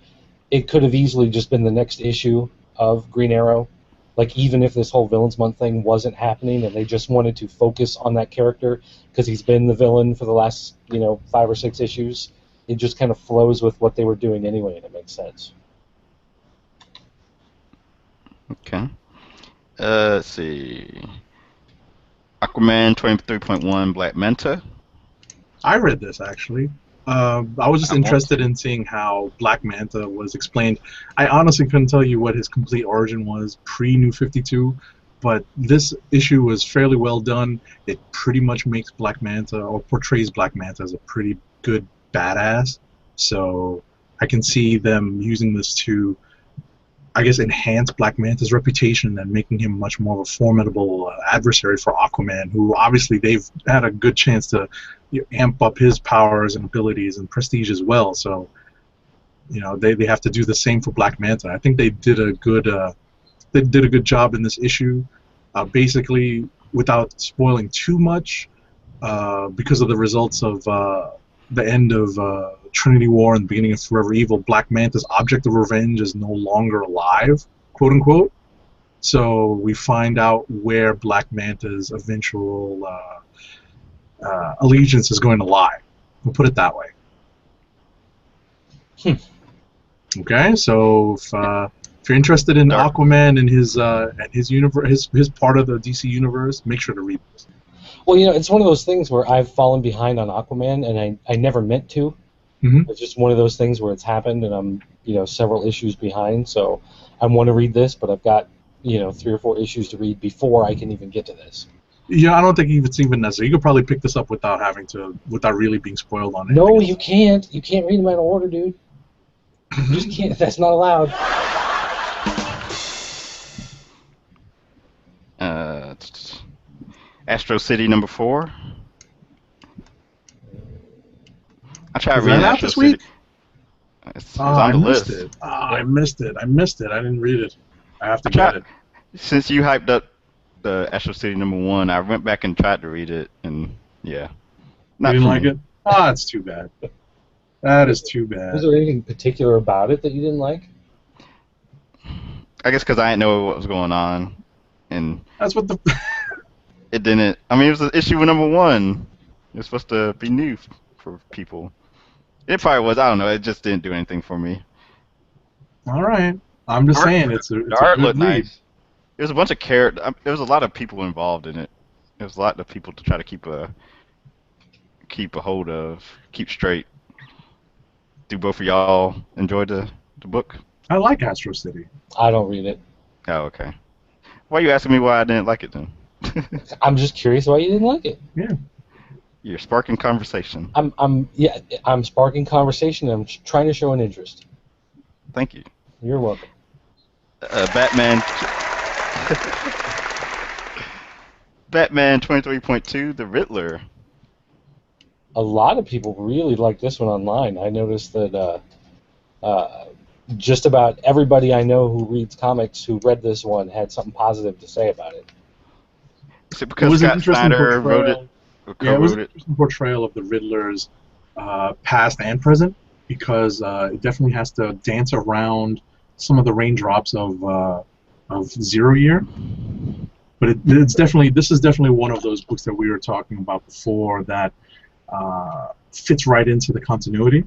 it could have easily just been the next issue of Green Arrow. Like, even if this whole Villains Month thing wasn't happening and they just wanted to focus on that character because he's been the villain for the last, 5 or 6 issues, it just kind of flows with what they were doing anyway, and it makes sense. okay. Let's see. Aquaman 23.1 Black Manta. I read this actually. I was just I want interested in seeing how Black Manta was explained. I honestly couldn't tell you what his complete origin was pre-New 52, but this issue was fairly well done. It pretty much makes Black Manta, or portrays Black Manta as a pretty good badass. So I can see them using this to, I guess, enhance Black Manta's reputation and making him much more of a formidable adversary for Aquaman, who obviously they've had a good chance to amp up his powers and abilities and prestige as well. So, they have to do the same for Black Manta. I think they did a good job in this issue. Basically, without spoiling too much, because of the results of the end of Trinity War and the beginning of Forever Evil, Black Manta's object of revenge is no longer alive, quote unquote. So we find out where Black Manta's eventual allegiance is going to lie. We'll put it that way. Okay, so if you're interested in Aquaman and his universe, his part of the DC universe, make sure to read this. Well, it's one of those things where I've fallen behind on Aquaman, and I never meant to. Mm-hmm. It's just one of those things where it's happened, and I'm several issues behind. So I want to read this, but I've got 3 or 4 issues to read before I can even get to this. Yeah, I don't think it's even necessary. You could probably pick this up without really being spoiled on it. No, you can't. You can't read them out of order, dude. You just can't. That's not allowed. Astro City #4. I tried Is reading that out Astro this week? City. It's on the list. I missed it. I didn't read it. I have to get it. Since you hyped up the Astro City #1, I went back and tried to read it, and yeah. You didn't like it? That's too bad. That is too bad. Was there anything particular about it that you didn't like? I guess because I didn't know what was going on, and that's what the. It didn't. I mean, it was issue #1. It was supposed to be new for people. It probably was. I don't know. It just didn't do anything for me. All right. I'm just saying it's a art good looked read. nice. There was a bunch of characters. There was a lot of people involved in it. There was a lot of people to try to keep a hold of, keep straight. Do both of y'all enjoy the book? I like Astro City. I don't read it. Oh, okay. Why are you asking me why I didn't like it then? I'm just curious why you didn't like it. Yeah. You're sparking conversation. I'm sparking conversation. And I'm trying to show an interest. Thank you. You're welcome. Batman. Batman 23.2, The Riddler. A lot of people really like this one online. I noticed that just about everybody I know who reads comics who read this one had something positive to say about it. Is it because Scott Snyder wrote it? Yeah, it was an interesting portrayal of the Riddler's past and present, because it definitely has to dance around some of the raindrops of Zero Year. But this is definitely one of those books that we were talking about before that fits right into the continuity,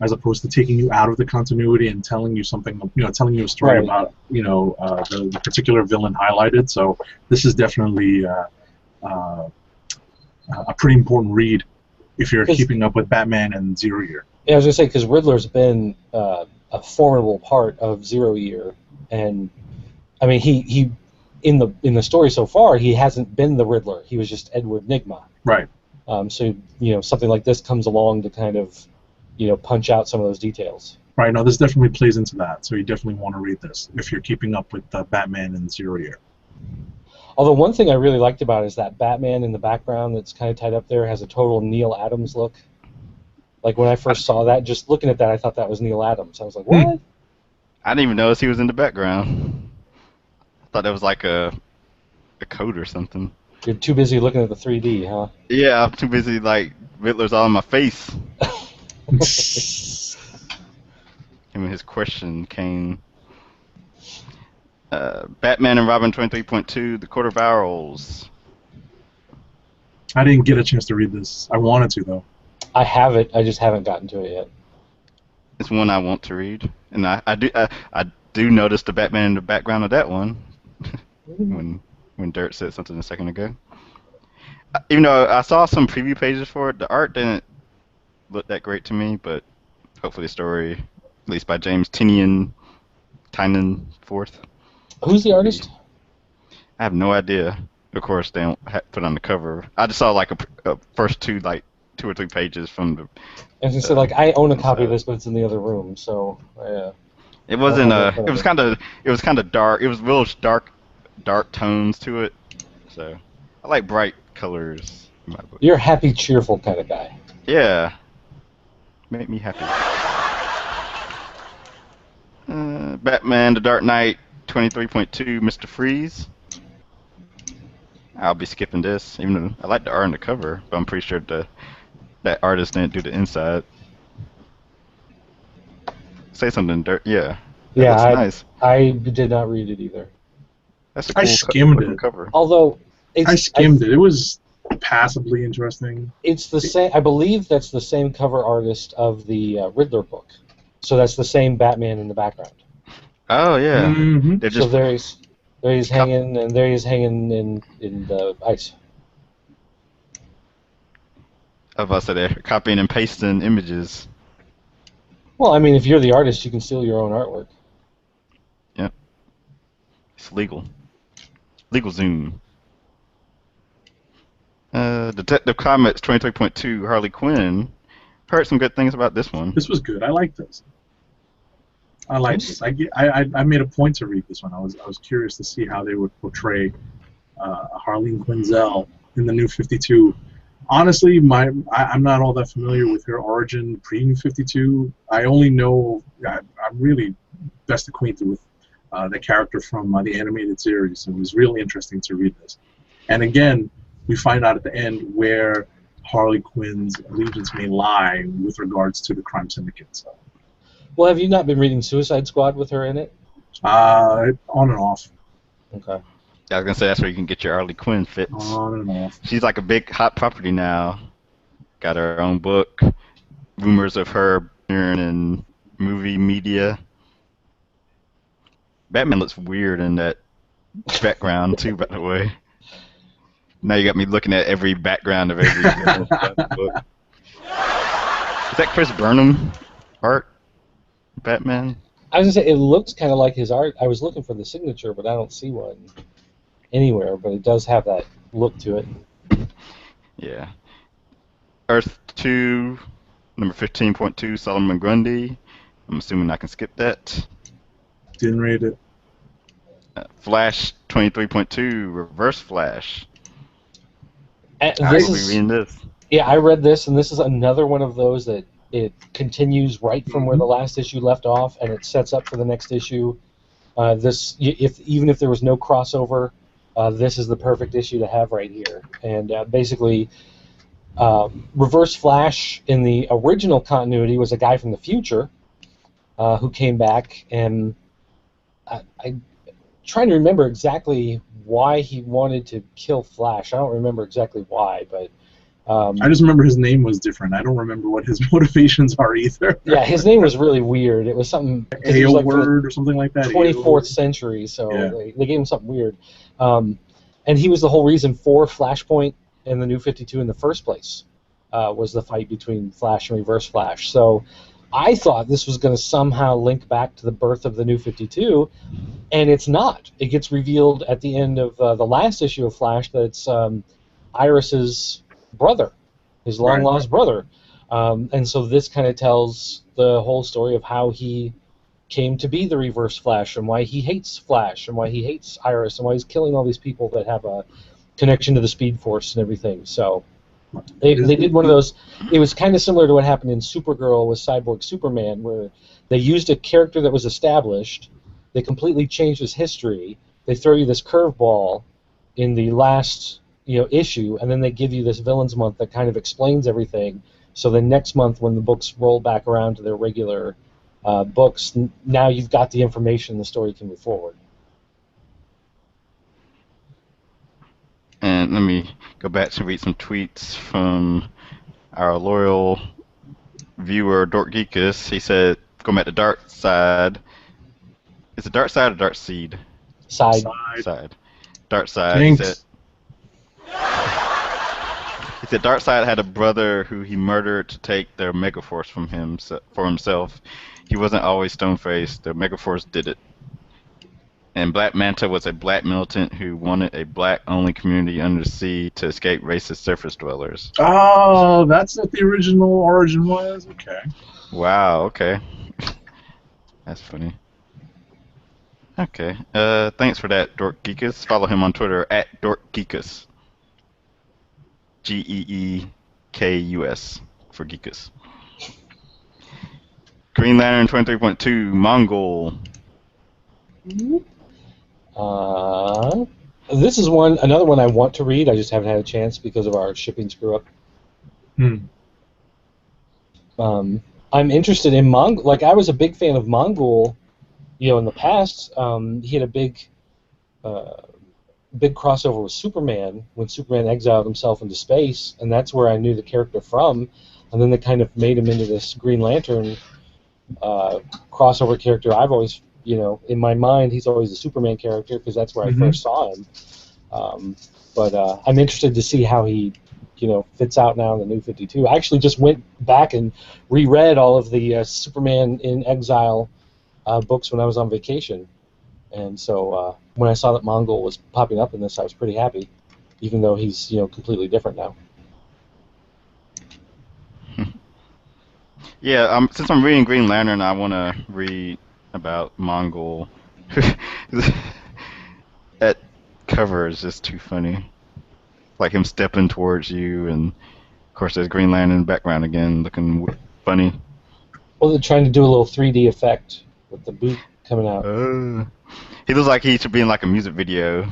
as opposed to taking you out of the continuity and telling you something, telling you a story about, the particular villain highlighted. So this is definitely a pretty important read if you're keeping up with Batman and Zero Year. Yeah, I was gonna say, because Riddler's been a formidable part of Zero Year, and I mean he in the story so far he hasn't been the Riddler. He was just Edward Nygma. Right. So something like this comes along to kind of punch out some of those details. Right, no, this definitely plays into that, so you definitely want to read this if you're keeping up with Batman and Zero Year. Although one thing I really liked about it is that Batman in the background that's kind of tied up there has a total Neil Adams look. Like when I first saw that, just looking at that, I thought that was Neil Adams. I was like, what? I didn't even notice he was in the background. I thought that was like a code or something. You're too busy looking at the 3D, huh? Yeah, I'm too busy, like, Riddler's all in my face. Him and his question came. Batman and Robin 23.2, The Court of Owls. I didn't get a chance to read this. I wanted to, though. I have it. I just haven't gotten to it yet. It's one I want to read, and I do notice the Batman in the background of that one. when Dirt said something a second ago. Even though I saw some preview pages for it, the art didn't look that great to me, but hopefully the story, at least by James Tynion Fourth. Who's the artist? I have no idea. Of course, they don't put on the cover. I just saw like a first two or three pages from the. As I said, like I own a copy of this, but it's in the other room, so It wasn't. It was kind of. It was kind of dark. It was real dark tones to it. So I like bright colors in my book. You're a happy, cheerful kind of guy. Yeah. Make me happy. Batman: The Dark Knight 23.2, Mr. Freeze. I'll be skipping this, even though I like the art on the cover, but I'm pretty sure that artist didn't do the inside. Say something, Dirt. Yeah. Yeah, nice. I did not read it either. That's a cool I skimmed it. cover. Although I skimmed it. It was passably interesting. It's the same. I believe that's the same cover artist of the Riddler book. So that's the same Batman in the background. Oh yeah. Mm-hmm. They're just So there he's hanging, and there he's hanging in the ice. of us that are copying and pasting images. Well, I mean, if you're the artist, you can steal your own artwork. Yep. It's legal. Legal Zoom. Detective Comics 23.2, Harley Quinn. Heard some good things about this one. This was good. I like this. I like this. I made a point to read this one. I was curious to see how they would portray Harleen Quinzel in the New 52. Honestly, I'm not all that familiar with her origin pre-New 52. I only know I'm really best acquainted with the character from the animated series. So it was really interesting to read this. And again, we find out at the end where Harley Quinn's allegiance may lie with regards to the crime syndicate. So. Well, have you not been reading Suicide Squad with her in it? On and off. Okay. I was gonna say that's where you can get your Harley Quinn fits. On and off. She's like a big hot property now. Got her own book. Rumors of her appearing in movie media. Batman looks weird in that background too, by the way. Now you got me looking at every background of every book. Is that Chris Burnham art? Batman? I was gonna say it looks kind of like his art. I was looking for the signature, but I don't see one anywhere. But it does have that look to it. Yeah. Earth 2, number 15.2, Solomon Grundy. I'm assuming I can skip that. Didn't read it. Flash 23.2, Reverse Flash. And I will be reading this. Yeah, I read this, and this is another one of those that it continues right from where the last issue left off, and it sets up for the next issue. Even if there was no crossover, this is the perfect issue to have right here. And basically, Reverse Flash in the original continuity was a guy from the future who came back, and I'm trying to remember exactly why he wanted to kill Flash. I don't remember exactly why, but I just remember his name was different. I don't remember what his motivations are either. Yeah, his name was really weird. It was something A word or something like that. 24th century, so Yeah. they gave him something weird. And he was the whole reason for Flashpoint and the New 52 in the first place, was the fight between Flash and Reverse Flash. So I thought this was going to somehow link back to the birth of the New 52, and it's not. It gets revealed at the end of the last issue of Flash that it's Iris's brother, his long-lost brother. And so this kind of tells the whole story of how he came to be the Reverse Flash, and why he hates Flash, and why he hates Iris, and why he's killing all these people that have a connection to the Speed Force and everything. So they did one of those. It was kind of similar to what happened in Supergirl with Cyborg Superman, where they used a character that was established, they completely changed his history, they throw you this curveball in the last issue, and then they give you this Villains Month that kind of explains everything. So the next month, when the books roll back around to their regular books, now you've got the information, the story can move forward. And let me go back to read some tweets from our loyal viewer, Dork Geekus. He said, going back to Dark Side. Is it Dark Side or Dark Seed? Side. Dark Side. Jinx. He said Darkseid had a brother who he murdered to take their Megaforce from him for himself. He wasn't always stone-faced. The Megaforce did it. And Black Manta was a black militant who wanted a black-only community under the sea to escape racist surface dwellers. Oh, that's what the original origin was? Okay. Wow, okay. That's funny. Okay. Thanks for that, Dork Geekus. Follow him on Twitter at Dork Geekus. Geekus for Geekus. Green Lantern 23.2 Mongol. This is another one I want to read. I just haven't had a chance because of our shipping screw up. I'm interested in Mongol. Like, I was a big fan of Mongol, in the past. He had a big crossover with Superman when Superman exiled himself into space, and that's where I knew the character from. And then they kind of made him into this Green Lantern crossover character. I've always, in my mind, he's always a Superman character because that's where I first saw him. But I'm interested to see how he, fits out now in the New 52. I actually just went back and reread all of the Superman in Exile books when I was on vacation. And so when I saw that Mongol was popping up in this, I was pretty happy, even though he's completely different now. Yeah, since I'm reading Green Lantern, I want to read about Mongol. That cover is just too funny. Like him stepping towards you, and of course there's Green Lantern in the background again, looking funny. Well, they're trying to do a little 3D effect with the boot coming out. He looks like he should be in like a music video.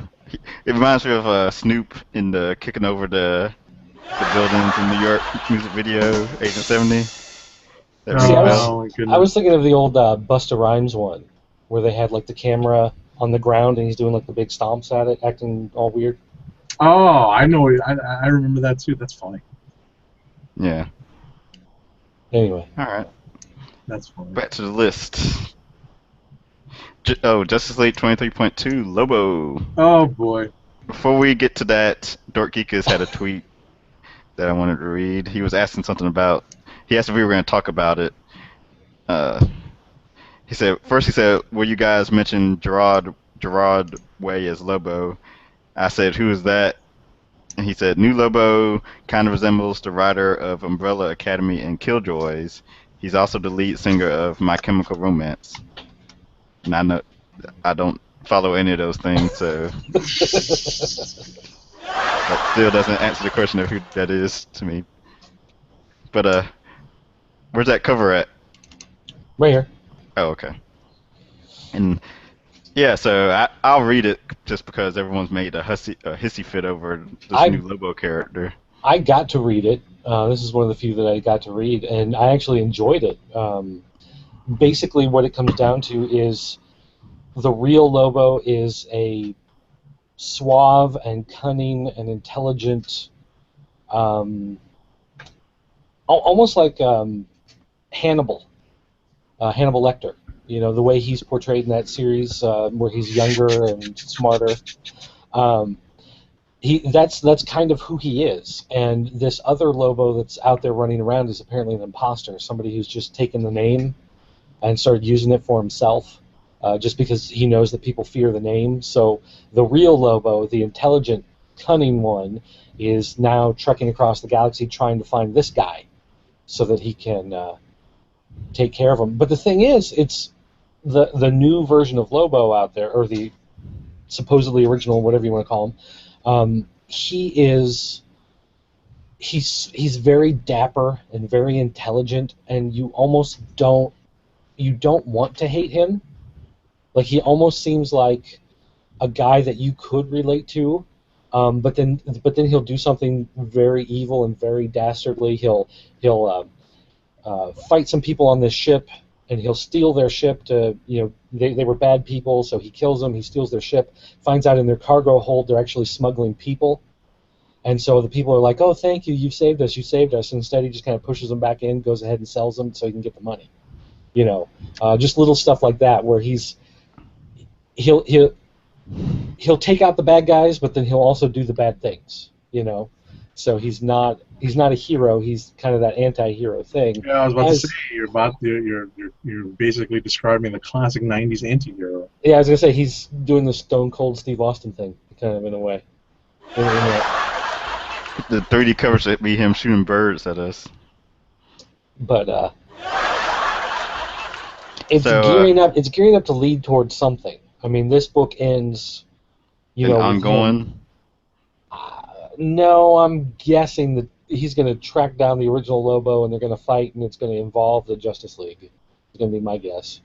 It reminds me of Snoop in the kicking over the buildings in New York music video, Agent 70. I was thinking of the old Busta Rhymes one, where they had like the camera on the ground and he's doing like the big stomps at it, acting all weird. Oh, I know. I remember that too. That's funny. Yeah. Anyway. All right. That's funny. Back to the list. Justice League 23.2 Lobo. Oh boy. Before we get to that, Dork Geekus had a tweet that I wanted to read. He was asking something about. He asked if we were going to talk about it. He said, will you guys mention Gerard Way as Lobo? I said, who is that? And he said, new Lobo kind of resembles the writer of Umbrella Academy and Killjoys. He's also the lead singer of My Chemical Romance. And I don't follow any of those things, so that still doesn't answer the question of who that is to me. But where's that cover at? Right here. Oh, okay. And yeah, so I'll read it just because everyone's made a hissy fit over this new Lobo character. I got to read it. This is one of the few that I got to read, and I actually enjoyed it. Basically, what it comes down to is the real Lobo is a suave and cunning and intelligent, almost like Hannibal Lecter. The way he's portrayed in that series, where he's younger and smarter. That's kind of who he is. And this other Lobo that's out there running around is apparently an imposter, somebody who's just taken the name and started using it for himself, just because he knows that people fear the name. So the real Lobo, the intelligent, cunning one, is now trekking across the galaxy trying to find this guy. so that he can take care of them. But the thing is, it's the new version of Lobo out there, or the supposedly original, whatever you want to call him. He's very dapper and very intelligent, and you don't want to hate him. Like, he almost seems like a guy that you could relate to, but then he'll do something very evil and very dastardly. He'll fight some people on this ship, and he'll steal their ship to, they were bad people, so he kills them, he steals their ship, finds out in their cargo hold they're actually smuggling people. And so the people are like, oh, thank you, you saved us. And instead he just kind of pushes them back in, goes ahead and sells them so he can get the money. Just little stuff like that where he'll take out the bad guys, but then he'll also do the bad things, So he's not a hero. He's kind of that anti-hero thing. Yeah, I was about to say you're basically describing the classic '90s anti-hero. Yeah, I was gonna say he's doing the Stone Cold Steve Austin thing, kind of in a way. The 3D cover should be him shooting birds at us. But it's gearing up. It's gearing up to lead towards something. I mean, this book ends. Ongoing. No, I'm guessing that he's going to track down the original Lobo, and they're going to fight, and it's going to involve the Justice League. It's going to be my guess,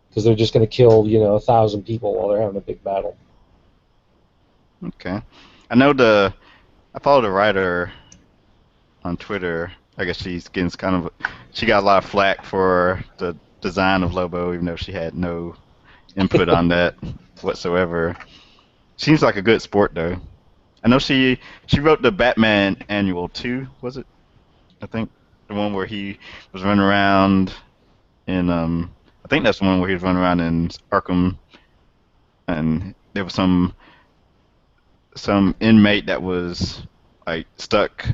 because they're just going to kill 1,000 people while they're having a big battle. Okay, I follow the writer on Twitter. I guess she got a lot of flack for the design of Lobo, even though she had no input on that whatsoever. Seems like a good sport, though. I know she wrote the Batman Annual 2, was it? I think the one where he was running around in I think that's the one where he was running around in Arkham, and there was some inmate that was like stuck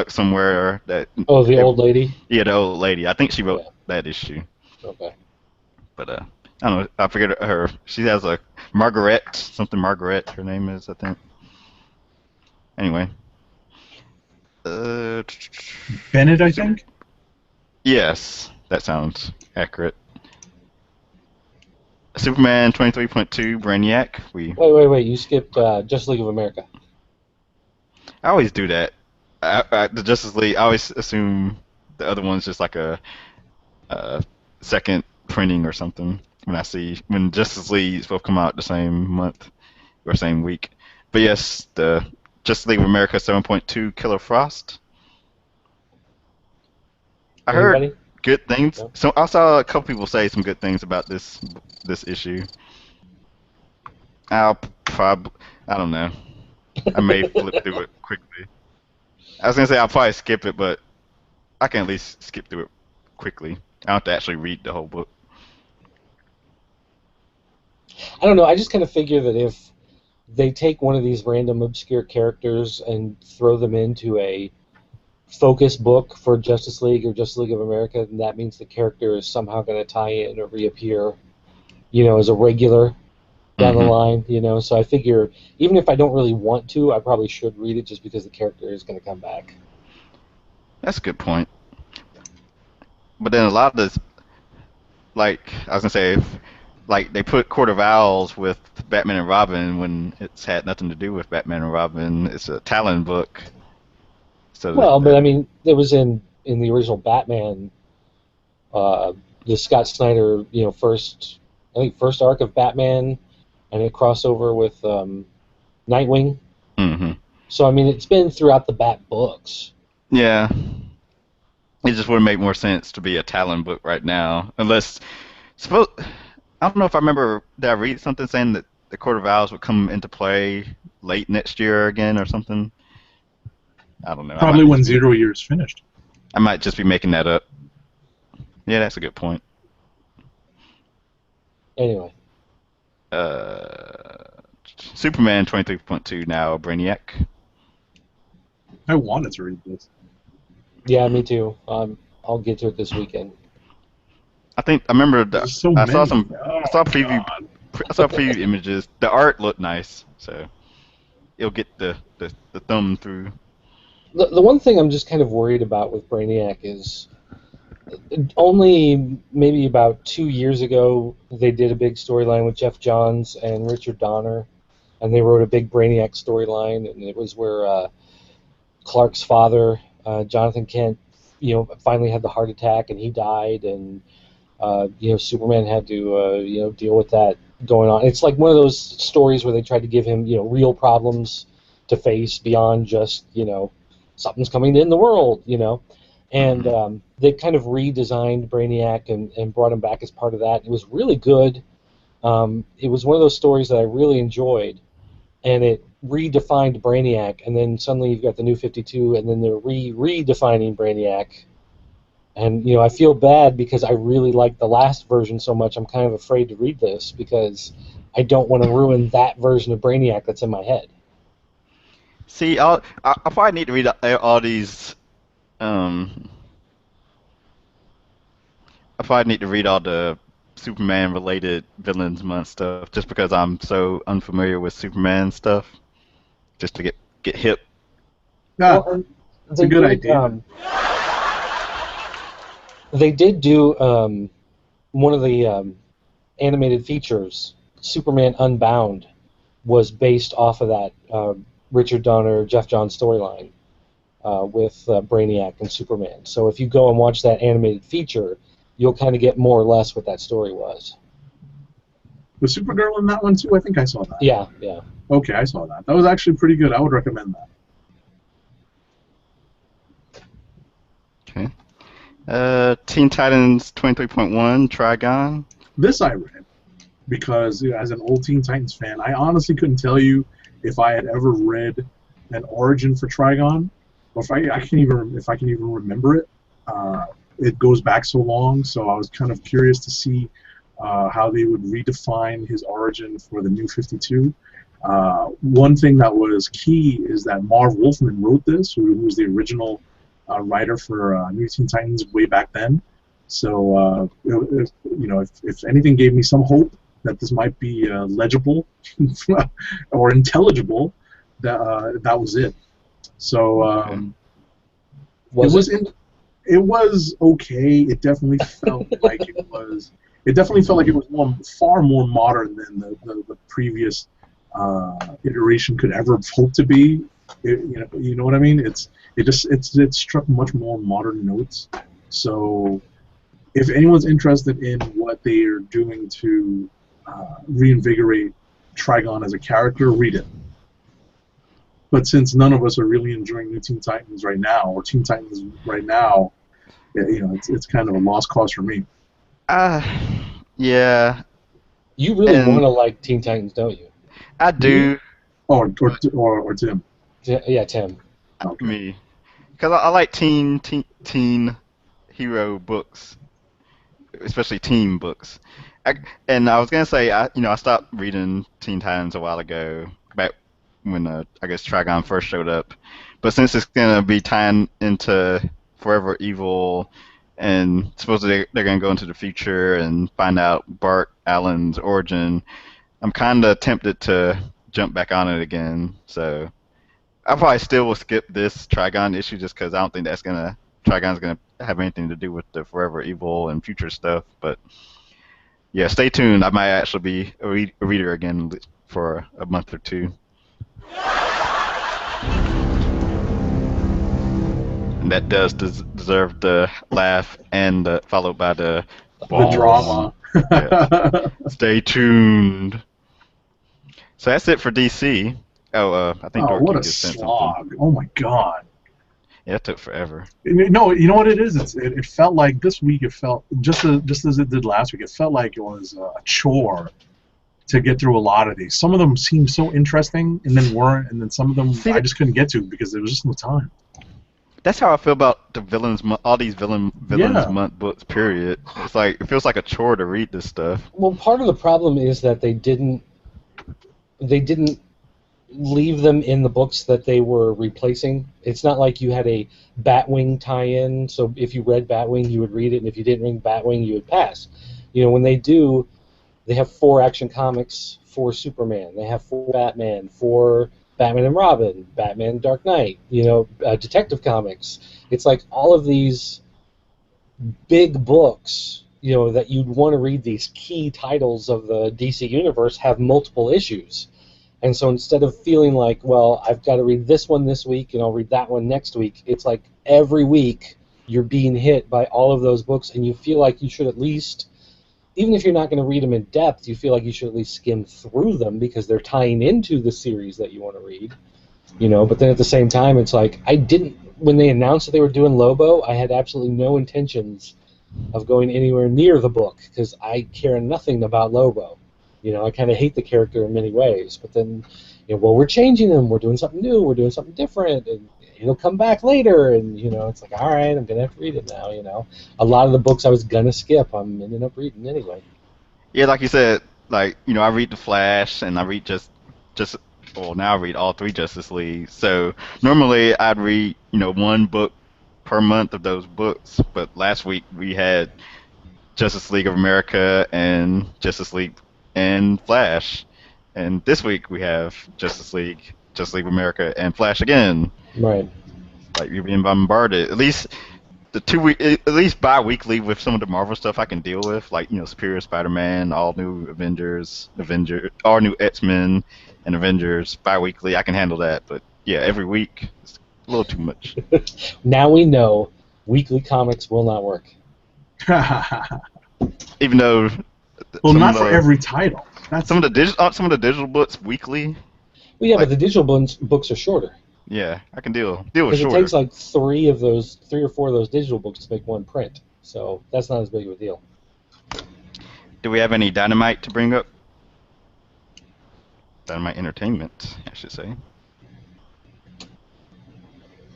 somewhere that. Oh, the old lady. Yeah, the old lady. I think she wrote that issue. Okay. But I don't know. I forget her. She has a Margaret, her name is, I think. Anyway. Bennett, I think? Yes, that sounds accurate. Superman 23.2, Brainiac. Wait, you skipped Justice League of America. I always do that. The Justice League, I always assume the other one's just like a second printing or something when Justice League's both come out the same month or same week. But yes, the Justice League of America 7.2, Killer Frost. I heard good things. No? So I saw a couple people say some good things about this issue. I don't know. I may flip through it quickly. I was gonna say I'll probably skip it, but I can at least skip through it quickly. I don't have to actually read the whole book. I don't know. I just kind of figure that if they take one of these random obscure characters and throw them into a focus book for Justice League or Justice League of America, then that means the character is somehow going to tie in or reappear, as a regular down the line, So I figure even if I don't really want to, I probably should read it just because the character is going to come back. That's a good point. But then a lot of this, like I was gonna say, like they put Court of Owls with Batman and Robin when it's had nothing to do with Batman and Robin. It's a Talon book. So but I mean, it was in the original Batman, the Scott Snyder, first arc of Batman, and it crossover with Nightwing. Mm-hmm. So I mean, it's been throughout the Bat books. Yeah. It just would make more sense to be a Talon book right now, unless I don't know if I remember. Did I read something saying that the Court of Owls would come into play late next year again or something? I don't know. Probably when 0 Year's finished. I might just be making that up. Yeah, that's a good point. Anyway. Superman 23.2 now, Brainiac. I wanted to read this. Yeah, me too. I'll get to it this weekend. I remember I saw preview. God. I saw preview images. The art looked nice, so it'll get the thumb through. The one thing I'm just kind of worried about with Brainiac is only maybe about 2 years ago they did a big storyline with Jeff Johns and Richard Donner, and they wrote a big Brainiac storyline, and it was where Clark's father, Jonathan Kent, finally had the heart attack and he died, and Superman had to deal with that going on. It's like one of those stories where they tried to give him real problems to face beyond just something's coming in the world, and they kind of redesigned Brainiac and brought him back as part of that. It was really good. It was one of those stories that I really enjoyed, and it redefined Brainiac, and then suddenly you've got the New 52, and then they're redefining Brainiac. And I feel bad because I really like the last version so much. I'm kind of afraid to read this because I don't want to ruin that version of Brainiac that's in my head. See, I probably need to read all these. I probably need to read all the Superman-related Villains Month stuff just because I'm so unfamiliar with Superman stuff. Just to get hip. Yeah, Well, it's a good idea. They did do one of the animated features, Superman Unbound, was based off of that Richard Donner, Jeff Johns storyline with Brainiac and Superman. So if you go and watch that animated feature, you'll kind of get more or less what that story was. Was Supergirl in that one too? I think I saw that. Yeah. Okay, I saw that. That was actually pretty good. I would recommend that. Okay. Teen Titans 23.1, Trigon. This I read because as an old Teen Titans fan, I honestly couldn't tell you if I had ever read an origin for Trigon, or if I can even remember it. It goes back so long, so I was kind of curious to see how they would redefine his origin for the New 52. One thing that was key is that Marv Wolfman wrote this, who was the original writer for New Teen Titans way back then. So, if anything gave me some hope that this might be legible or intelligible, that was it. So, it was okay. It definitely felt like it was. It definitely felt like it was far more modern than the previous iteration could ever hope to be. You know what I mean? It struck much more modern notes. So, if anyone's interested in what they are doing to reinvigorate Trigon as a character, read it. But since none of us are really enjoying New Teen Titans right now, or Teen Titans right now, it's kind of a lost cause for me. Yeah. You really want to like Teen Titans, don't you? I do. Or Tim. Yeah, Tim. Okay. Me. Because I like teen hero books, especially teen books. And I was gonna say, I stopped reading Teen Titans a while ago, back when I guess Trigon first showed up. But since it's gonna be tying into Forever Evil, and supposedly they're gonna go into the future and find out Bart Allen's origin, I'm kind of tempted to jump back on it again. So I probably still will skip this Trigon issue just because I don't think Trigon's gonna have anything to do with the Forever Evil and future stuff. But yeah, stay tuned. I might actually be a reader again for a month or two. And that does deserve the laugh and followed by the drama. Yeah. Stay tuned. So that's it for DC. I think Dorky what a just sent slog! something. Oh my god. Yeah, it took forever. No, you know what it is? It felt like this week. It felt just as it did last week. It felt like it was a chore to get through a lot of these. Some of them seemed so interesting, and then weren't, and then some of them I just couldn't get to because there was just no time. That's how I feel about the all these villains month books. Period. It's like it feels like a chore to read this stuff. Well, part of the problem is that they didn't leave them in the books that they were replacing. It's not like you had a Batwing tie-in, so if you read Batwing, you would read it, and if you didn't read Batwing, you would pass. When they have 4 Action Comics for Superman, they have 4 Batman, 4 Batman and Robin, Batman Dark Knight, Detective Comics. It's like all of these big books, that you'd want to read, these key titles of the DC universe, have multiple issues. And so instead of feeling like, well, I've got to read this one this week and I'll read that one next week, it's like every week you're being hit by all of those books, and you feel like you should at least, even if you're not going to read them in depth, you feel like you should at least skim through them because they're tying into the series that you want to read. But then at the same time, it's like, when they announced that they were doing Lobo, I had absolutely no intentions of going anywhere near the book because I care nothing about Lobo. I kind of hate the character in many ways, but then, well, we're changing him, we're doing something new, we're doing something different, and it'll come back later, and, it's like, all right, I'm going to have to read it now, A lot of the books I was going to skip, I'm ending up reading anyway. Yeah, like you said, I read The Flash, and I read now I read all 3 Justice League. So normally I'd read, one book per month of those books, but last week we had Justice League of America and Justice League and Flash, and this week we have Justice League of America, and Flash again. Right. Like, you're being bombarded. At least at least bi-weekly with some of the Marvel stuff I can deal with, like, Superior Spider-Man, all new all new X-Men, and Avengers. Bi-weekly, I can handle that, but yeah, every week it's a little too much. Now we know weekly comics will not work. Even though. Well, not for every title. Some of the digital books weekly. Well, yeah, but the digital books are shorter. Yeah, I can deal with shorter. Because it takes like 3 or 4 of those digital books to make one print, so that's not as big of a deal. Do we have any Dynamite to bring up? Dynamite Entertainment, I should say.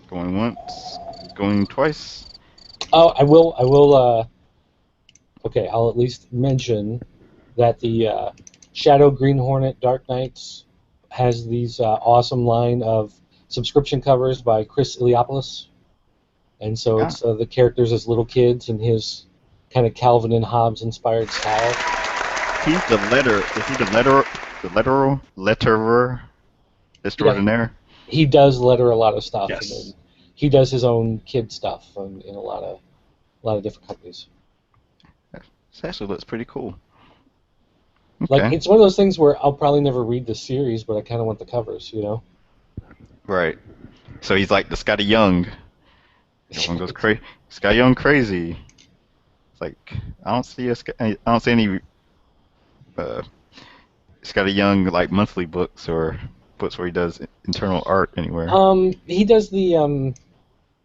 Going once, going twice. Oh, I will. Okay, I'll at least mention that the Shadow Green Hornet Dark Knights has these awesome line of subscription covers by Chris Iliopoulos, and so it's the characters as little kids in his kind of Calvin and Hobbes inspired style. He's the letterer extraordinaire. Yeah, he does letter a lot of stuff. Yes. And then he does his own kid stuff in a lot of different companies. This actually looks pretty cool. Like, Okay. it's one of those things where I'll probably never read the series, but I kind of want the covers, Right. So he's like the Scotty Young. Everyone goes crazy. Scotty Young crazy. It's like, I don't see any Scotty Young like monthly books or books where he does internal art anywhere. He does the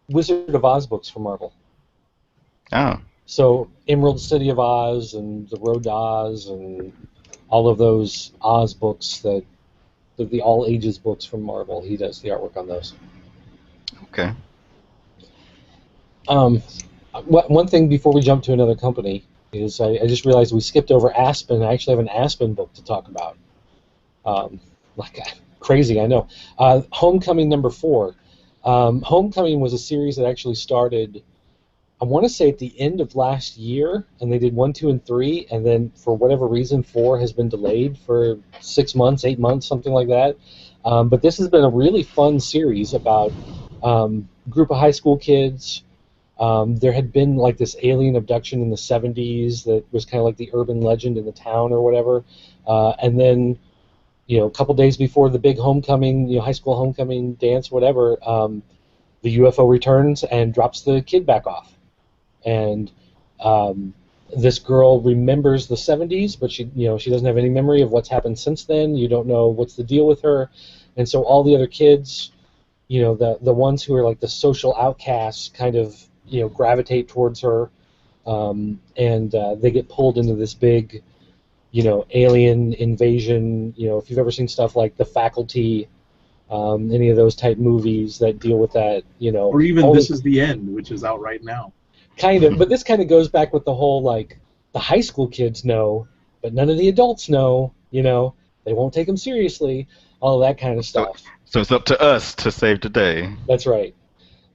Wizard of Oz books for Marvel. Oh. So Emerald City of Oz and The Road to Oz and all of those Oz books, the all ages books from Marvel, he does the artwork on those. Okay. One thing before we jump to another company is I just realized we skipped over Aspen. I actually have an Aspen book to talk about. Crazy, I know. Homecoming #4. Homecoming was a series that actually started, I want to say, at the end of last year, and they did 1, 2, and 3, and then for whatever reason 4 has been delayed for 6 months, 8 months, something like that. But this has been a really fun series about group of high school kids. There had been like this alien abduction in the 70s that was kind of like the urban legend in the town or whatever, and then a couple days before the big homecoming, high school homecoming dance, whatever, the UFO returns and drops the kid back off. And this girl remembers the 70s, but she doesn't have any memory of what's happened since then. You don't know what's the deal with her, and so all the other kids, the ones who are like the social outcasts, kind of gravitate towards her, and they get pulled into this big, alien invasion. If you've ever seen stuff like The Faculty, any of those type movies that deal with that, or even This Is the End, which is out right now. Kind of, but this kind of goes back with the whole, like, the high school kids know, but none of the adults know, they won't take them seriously, all of that kind of stuff. So it's up to us to save the day. That's right.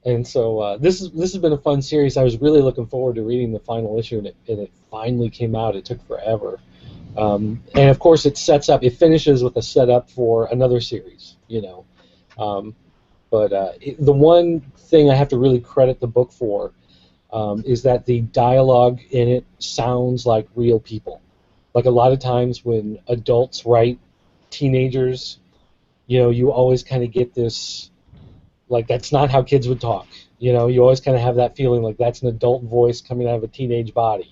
And so this has been a fun series. I was really looking forward to reading the final issue, and it finally came out. It took forever. And of course it finishes with a setup for another series, The one thing I have to really credit the book for is that the dialogue in it sounds like real people. Like a lot of times when adults write teenagers, you always kind of get this, like, that's not how kids would talk. You always kind of have that feeling like that's an adult voice coming out of a teenage body,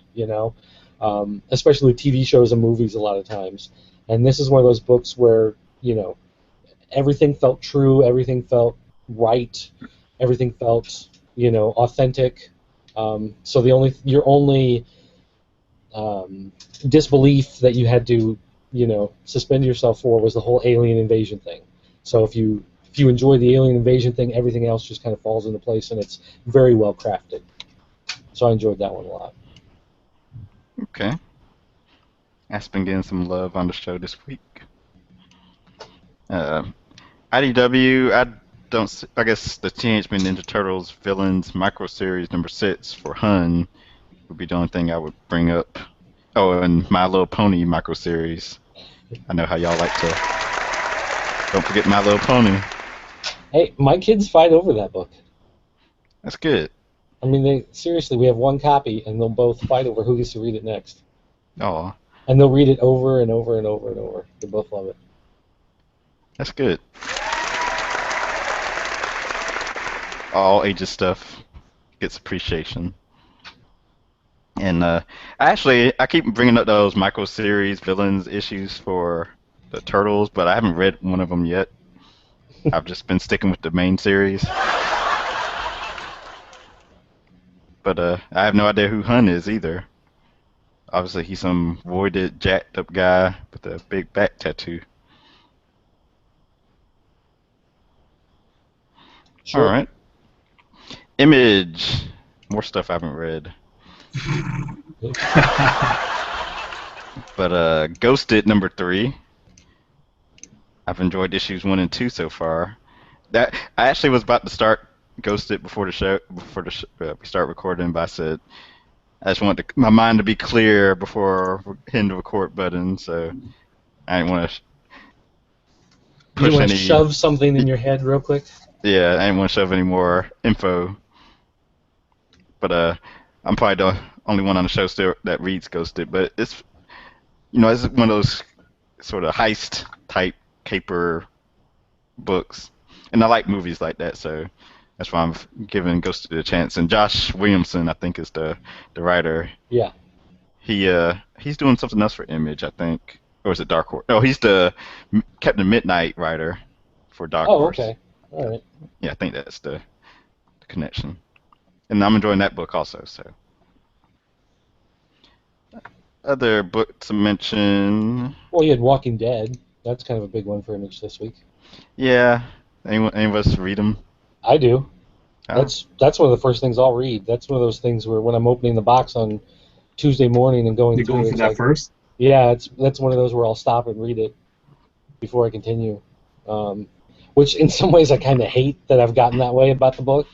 especially with TV shows and movies a lot of times. And this is one of those books where, everything felt true, everything felt right, everything felt, authentic. So your only disbelief that you had to, suspend yourself for was the whole alien invasion thing. So if you enjoy the alien invasion thing, everything else just kind of falls into place, and it's very well crafted. So I enjoyed that one a lot. Okay. That's been getting some love on the show this week. IDW, I guess the Teenage Mutant Ninja Turtles Villains Micro Series number 6 for Hun would be the only thing I would bring up. Oh, and My Little Pony Micro Series. I know how y'all like to. Don't forget My Little Pony. Hey, my kids fight over that book. That's good. I mean, seriously, we have one copy, and they'll both fight over who gets to read it next. Oh. And they'll read it over and over and over and over. They both love it. That's good. All ages stuff gets appreciation. And I keep bringing up those micro series villains issues for the Turtles, but I haven't read one of them yet. I've just been sticking with the main series. But I have no idea who Hun is either. Obviously, he's some voided, jacked up guy with a big back tattoo. Sure. All right. Image. More stuff I haven't read. But Ghosted number 3. I've enjoyed issues 1 and 2 so far. That I actually was about to start Ghosted before we start recording, but I said I just want my mind to be clear before hitting the record button, so I didn't want to push you want to shove something in your head real quick? Yeah, I didn't want to shove any more info. But I'm probably the only one on the show still that reads Ghosted, but it's it's one of those sort of heist type caper books, and I like movies like that, so that's why I'm giving Ghosted a chance. And Josh Williamson, I think, is the writer. Yeah. He's doing something else for Image, I think, or is it Dark Horse? No, he's the Captain Midnight writer for Dark Horse. Oh, okay, all right. Yeah, I think that's the connection. And I'm enjoying that book also. So, other books to mention. Well, you had Walking Dead. That's kind of a big one for Image this week. Yeah. Any of us read them? I do. Oh. That's one of the first things I'll read. That's one of those things where when I'm opening the box on Tuesday morning and going You're through going it, for that first? Yeah, that's one of those where I'll stop and read it before I continue. Which in some ways I kind of hate that I've gotten that way about the book.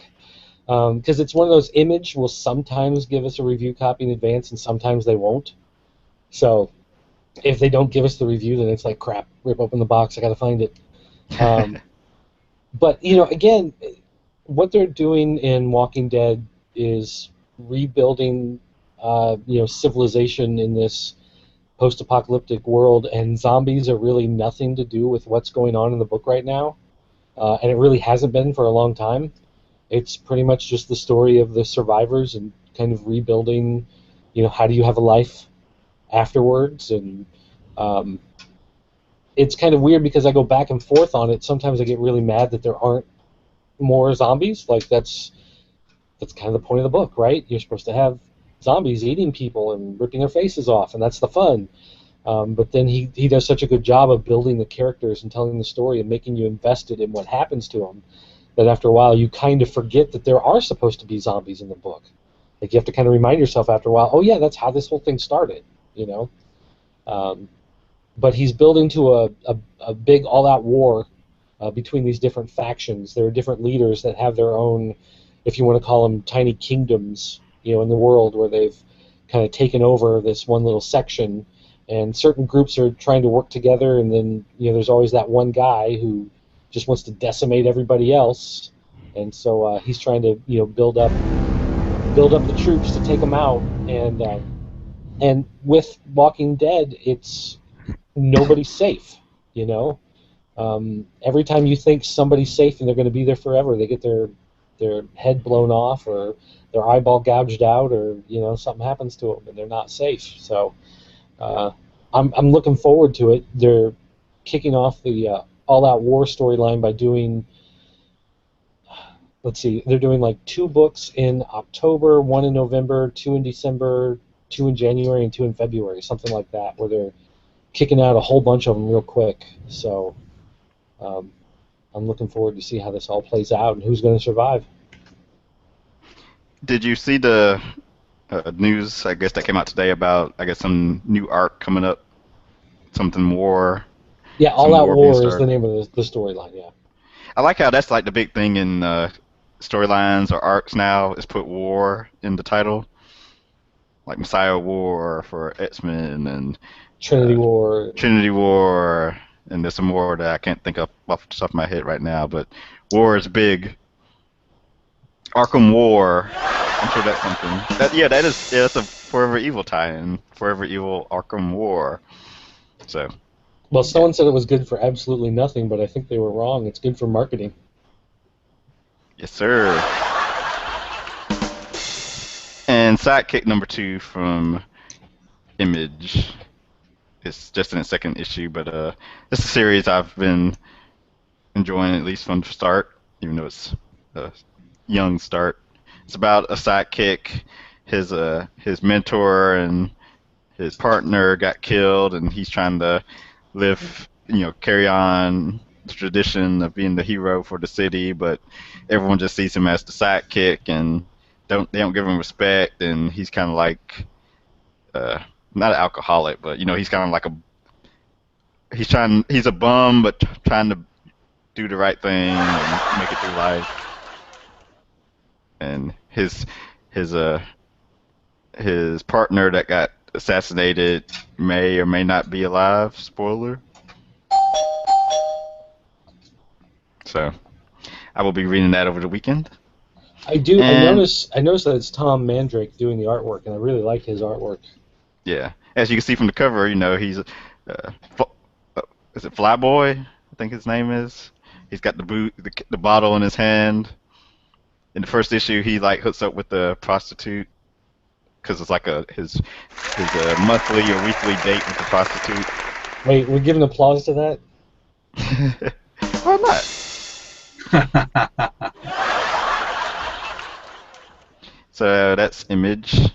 Because it's one of those, Image will sometimes give us a review copy in advance and sometimes they won't. So if they don't give us the review, then it's like, crap, rip open the box, I gotta find it. But, again, what they're doing in Walking Dead is rebuilding, civilization in this post-apocalyptic world, and zombies are really nothing to do with what's going on in the book right now, and it really hasn't been for a long time. It's pretty much just the story of the survivors and kind of rebuilding, how do you have a life afterwards, and it's kind of weird because I go back and forth on it. Sometimes I get really mad that there aren't more zombies. Like, that's kind of the point of the book, right? You're supposed to have zombies eating people and ripping their faces off, and that's the fun. But then he does such a good job of building the characters and telling the story and making you invested in what happens to them that after a while you kind of forget that there are supposed to be zombies in the book. Like, you have to kind of remind yourself after a while, oh yeah, that's how this whole thing started, But he's building to a big all-out war between these different factions. There are different leaders that have their own, if you want to call them, tiny kingdoms, in the world, where they've kind of taken over this one little section, and certain groups are trying to work together, and then there's always that one guy who just wants to decimate everybody else, and so he's trying to build up the troops to take him out. And with Walking Dead, it's nobody's safe. Every time you think somebody's safe and they're going to be there forever, they get their head blown off or their eyeball gouged out, or something happens to them and they're not safe. So I'm looking forward to it. They're kicking off the all-out war storyline by doing. Let's see, they're doing like 2 books in October, 1 in November, 2 in December, 2 in January, and 2 in February, something like that, where they're kicking out a whole bunch of them real quick. So I'm looking forward to see how this all plays out and who's going to survive. Did you see the news, I guess, that came out today about, I guess, some new arc coming up? Something war. Yeah, All Out War is the name of the storyline, yeah. I like how that's like the big thing in storylines or arcs now, is put war in the title. Like Messiah War for X-Men and Trinity War. Trinity War, and there's some more that I can't think of off the top of my head right now, but war is big. Arkham War, I'm sure that's something. That's a Forever Evil tie-in. Forever Evil Arkham War. So. Well, someone said it was good for absolutely nothing, but I think they were wrong. It's good for marketing. Yes, sir. And Sidekick number 2 from Image. It's just in its 2nd issue, but this is a series I've been enjoying, at least from the start, even though it's a young start. It's about a sidekick. His mentor and his partner got killed, and he's trying to carry on the tradition of being the hero for the city, but everyone just sees him as the sidekick, and they don't give him respect, and he's kind of like not an alcoholic, but he's kind of like he's a bum, but trying to do the right thing and make it through life. And his partner that got assassinated may or may not be alive. Spoiler. So, I will be reading that over the weekend. I do. I notice that it's Tom Mandrake doing the artwork, and I really like his artwork. Yeah, as you can see from the cover, he's is it Flyboy? I think his name is. He's got the bottle in his hand. In the first issue, he hooks up with the prostitute because it's like his monthly or weekly date with the prostitute. Wait, we're giving applause to that? Why not? So that's Image.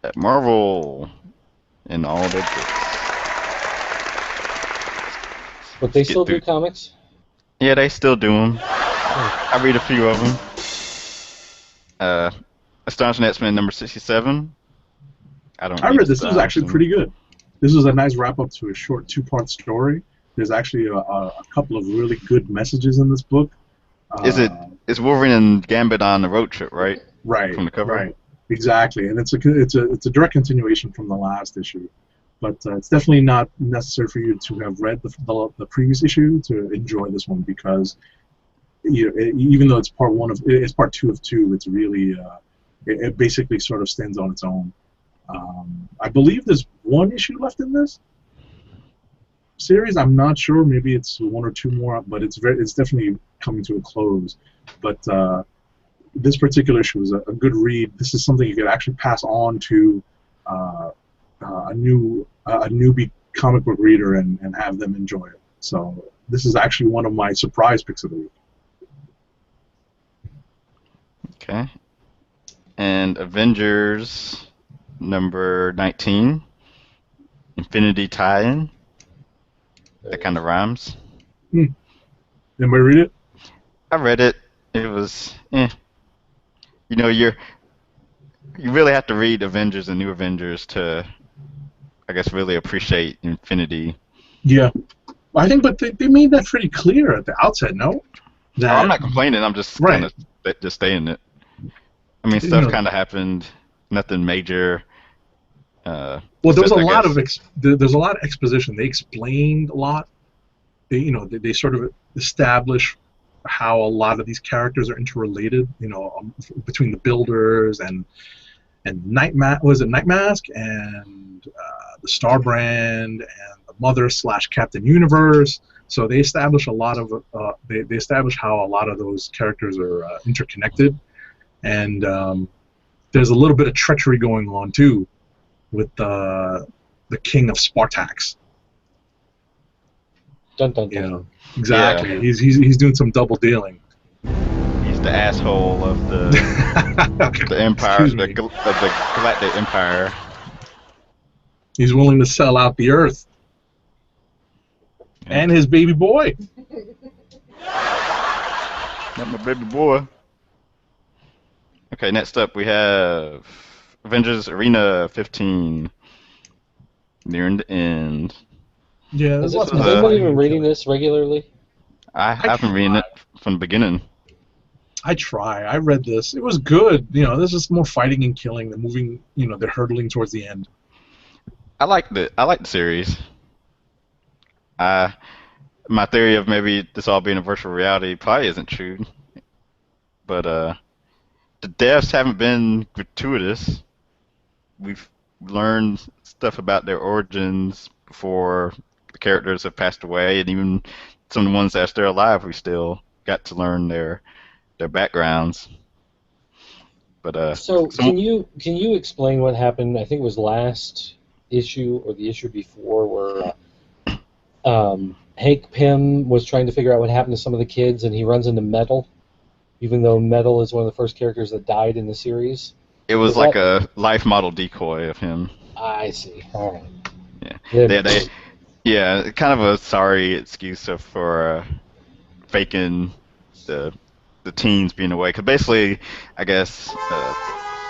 At Marvel and all their books. But they still do comics? Yeah, they still do them. I read a few of them. Astonishing X-Men number 67. I read this. This was actually pretty good. This was a nice wrap-up to a short 2-part story. There's actually a couple of really good messages in this book. It's Wolverine and Gambit on the road trip, right? Right. From the cover. Right. Exactly, and it's a direct continuation from the last issue, but it's definitely not necessary for you to have read the previous issue to enjoy this one, because even though it's part 2 of 2, it's really it basically sort of stands on its own. I believe there's 1 issue left in this series. I'm not sure. Maybe it's 1 or 2 more, but it's definitely coming to a close. But this particular issue is a good read. This is something you could actually pass on to a newbie comic book reader and have them enjoy it. So this is actually one of my surprise picks of the week. Okay. And Avengers number 19, Infinity Tie-In. That kind of rhymes. Anybody read it? I read it. It was you really have to read Avengers and New Avengers to, I guess, really appreciate Infinity. Yeah, I think, but they made that pretty clear at the outset. No, I'm not complaining. I'm just kind of just staying it. I mean, stuff kind of happened. Nothing major. Well, there was there's a lot of exposition. They explained a lot, they sort of establish how a lot of these characters are interrelated. Between the Builders and was it Night Mask and the Star Brand and the Mother / Captain Universe. So they establish a lot of they establish how a lot of those characters are interconnected, and there's a little bit of treachery going on too with the King of Spartax. Dun, dun, dun. Exactly. Yeah. He's doing some double dealing. He's the asshole of the Okay. the Empire, Excuse of me. the Galactic Empire. He's willing to sell out the Earth and his baby boy. Not my baby boy. Okay, next up we have Avengers Arena 15. Nearing the end. Yeah, Is there's lots of anyone fighting even and reading killing. this regularly? I've been reading it from the beginning. I try. I read this. It was good. This is more fighting and killing. They're moving. They're hurtling towards the end. I like the series. My theory of maybe this all being a virtual reality probably isn't true, but the deaths haven't been gratuitous. We've learned stuff about their origins before the characters have passed away, and even some of the ones that are still alive, we still got to learn their backgrounds. But So can you explain what happened? I think it was last issue or the issue before, where Hank Pym was trying to figure out what happened to some of the kids, and he runs into Metal, even though Metal is one of the first characters that died in the series. it was like a life model decoy of him. I see. All right. Yeah, yeah, kind of a sorry excuse for faking the teens being away. Because basically, I guess not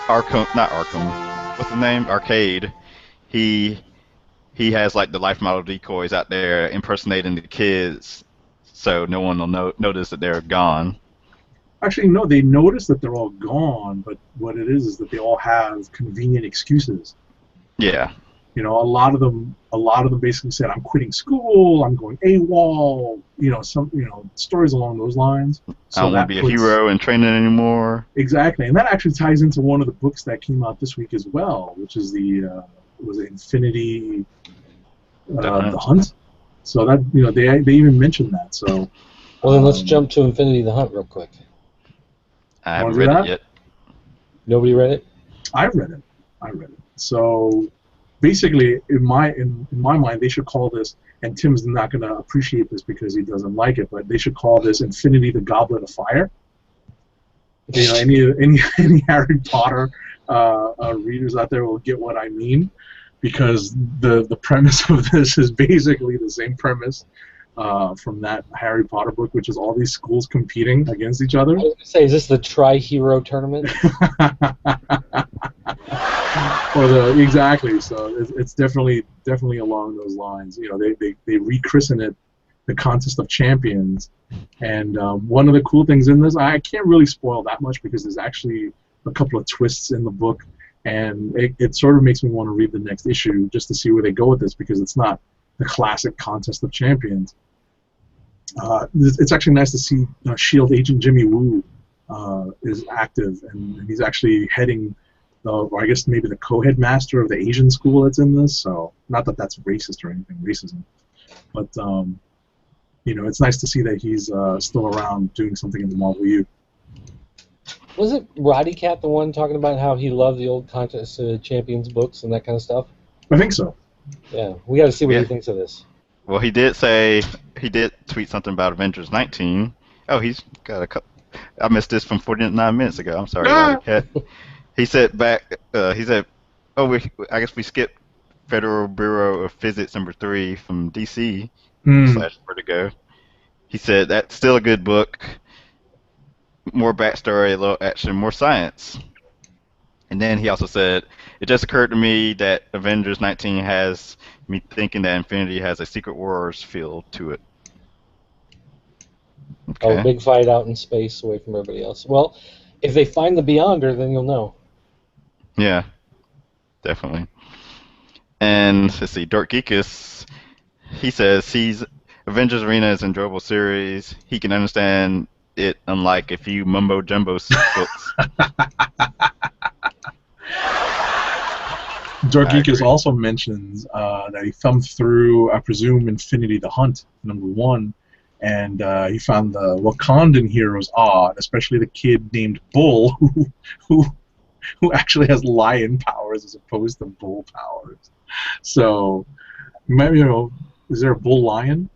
Arkham, what's the name? Arcade. He has like the life model decoys out there impersonating the kids, so no one will notice that they're gone. Actually, no. They notice that they're all gone, but what it is that they all have convenient excuses. Yeah. A lot of them basically said, "I'm quitting school. I'm going AWOL." Stories along those lines. I don't want to be a hero in training anymore. Exactly, and that actually ties into one of the books that came out this week as well, which is was it Infinity the Hunt. So that they even mentioned that. So well, then let's jump to Infinity the Hunt real quick. I haven't read it yet. Nobody read it? I read it. So basically, in my mind, they should call this. And Tim's not going to appreciate this because he doesn't like it, but they should call this Infinity the Goblet of Fire. Any Harry Potter readers out there will get what I mean, because the premise of this is basically the same premise from that Harry Potter book, which is all these schools competing against each other. I was going to say, is this the Tri-Hero Tournament? Exactly. So it's definitely along those lines. They rechristen it the Contest of Champions, and one of the cool things in this, I can't really spoil that much because there's actually a couple of twists in the book, and it sort of makes me want to read the next issue just to see where they go with this, because it's not the classic Contest of Champions. It's actually nice to see SHIELD agent Jimmy Woo is active, and he's actually heading, or I guess maybe the co-headmaster of the Asian school that's in this. So not that that's racist or anything, racism, but it's nice to see that he's still around doing something in the Marvel U. Wasn't Roddy Cat the one talking about how he loved the old Contest of Champions books and that kind of stuff? I think so. Yeah, we got to see what he thinks of this. Well, he did tweet something about Avengers 19. Oh, he's got a couple. I missed this from 49 minutes ago. I'm sorry, Roddy Cat. He said, oh, I guess we skipped Federal Bureau of Physics #3 from DC / Vertigo. He said that's still a good book. More backstory, a little action, more science. And then he also said, it just occurred to me that Avengers 19 has me thinking that Infinity has a Secret Wars feel to it. Okay. Oh, big fight out in space away from everybody else. Well, if they find the Beyonder, then you'll know. Yeah, definitely. And let's see, Dork Geekus, he says he's Avengers Arena is an enjoyable series. He can understand it, unlike a few mumbo jumbo books. Dark I Geekers agree. also mentions that he thumbed through, I presume, Infinity the Hunt, #1, and he found the Wakandan heroes odd, especially the kid named Bull, who who actually has lion powers as opposed to bull powers. So maybe, is there a bull lion?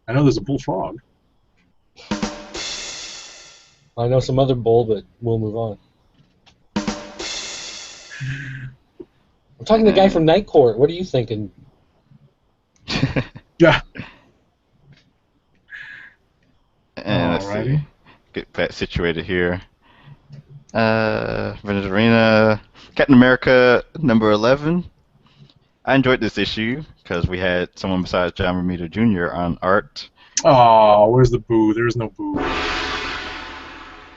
I know there's a bullfrog. I know some other bull, but we'll move on. I'm talking to the guy from Night Court. What are you thinking? Yeah. And let's see. Alrighty. Get that situated here. Avengers Arena, Captain America #11. I enjoyed this issue because we had someone besides John Romita Jr. on art. Oh, where's the boo? There's no boo.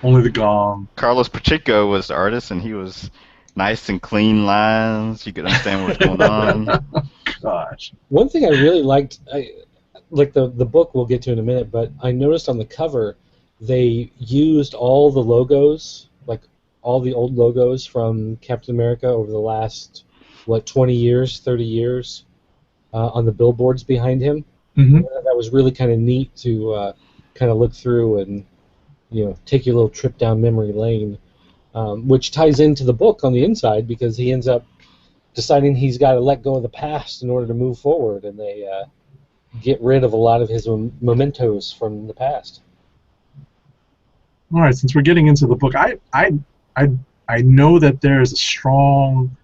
Only the gong. Carlos Pacheco was the artist, and he was nice and clean lines. You could understand what was going on. Gosh. One thing I really liked, like the book we'll get to in a minute, but I noticed on the cover they used all the logos, like all the old logos from Captain America over the last, 20 years, 30 years, on the billboards behind him. Mm-hmm. That was really kind of neat to kind of look through and, take your little trip down memory lane, which ties into the book on the inside because he ends up deciding he's got to let go of the past in order to move forward, and they get rid of a lot of his mementos from the past. All right, since we're getting into the book, I know that there is a strong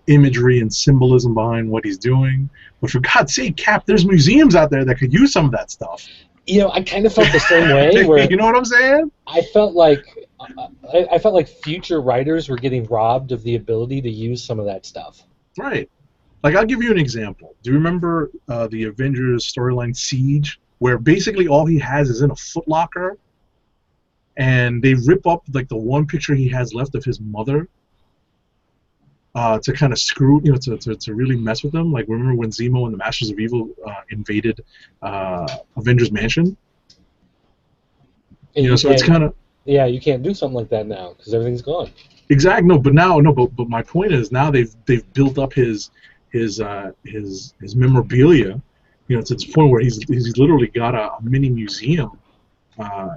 imagery and symbolism behind what he's doing, but for God's sake, Cap, there's museums out there that could use some of that stuff. I kind of felt the same way. Where you know what I'm saying? I felt like future writers were getting robbed of the ability to use some of that stuff. Right. Like, I'll give you an example. Do you remember the Avengers storyline Siege, where basically all he has is in a footlocker, and they rip up like the one picture he has left of his mother to kind of screw, to really mess with him. Like, remember when Zemo and the Masters of Evil invaded Avengers Mansion? And So it's kind of... Yeah, you can't do something like that now because everything's gone. Exactly. No, but my point is now they've built up his memorabilia, to this point where he's literally got a mini museum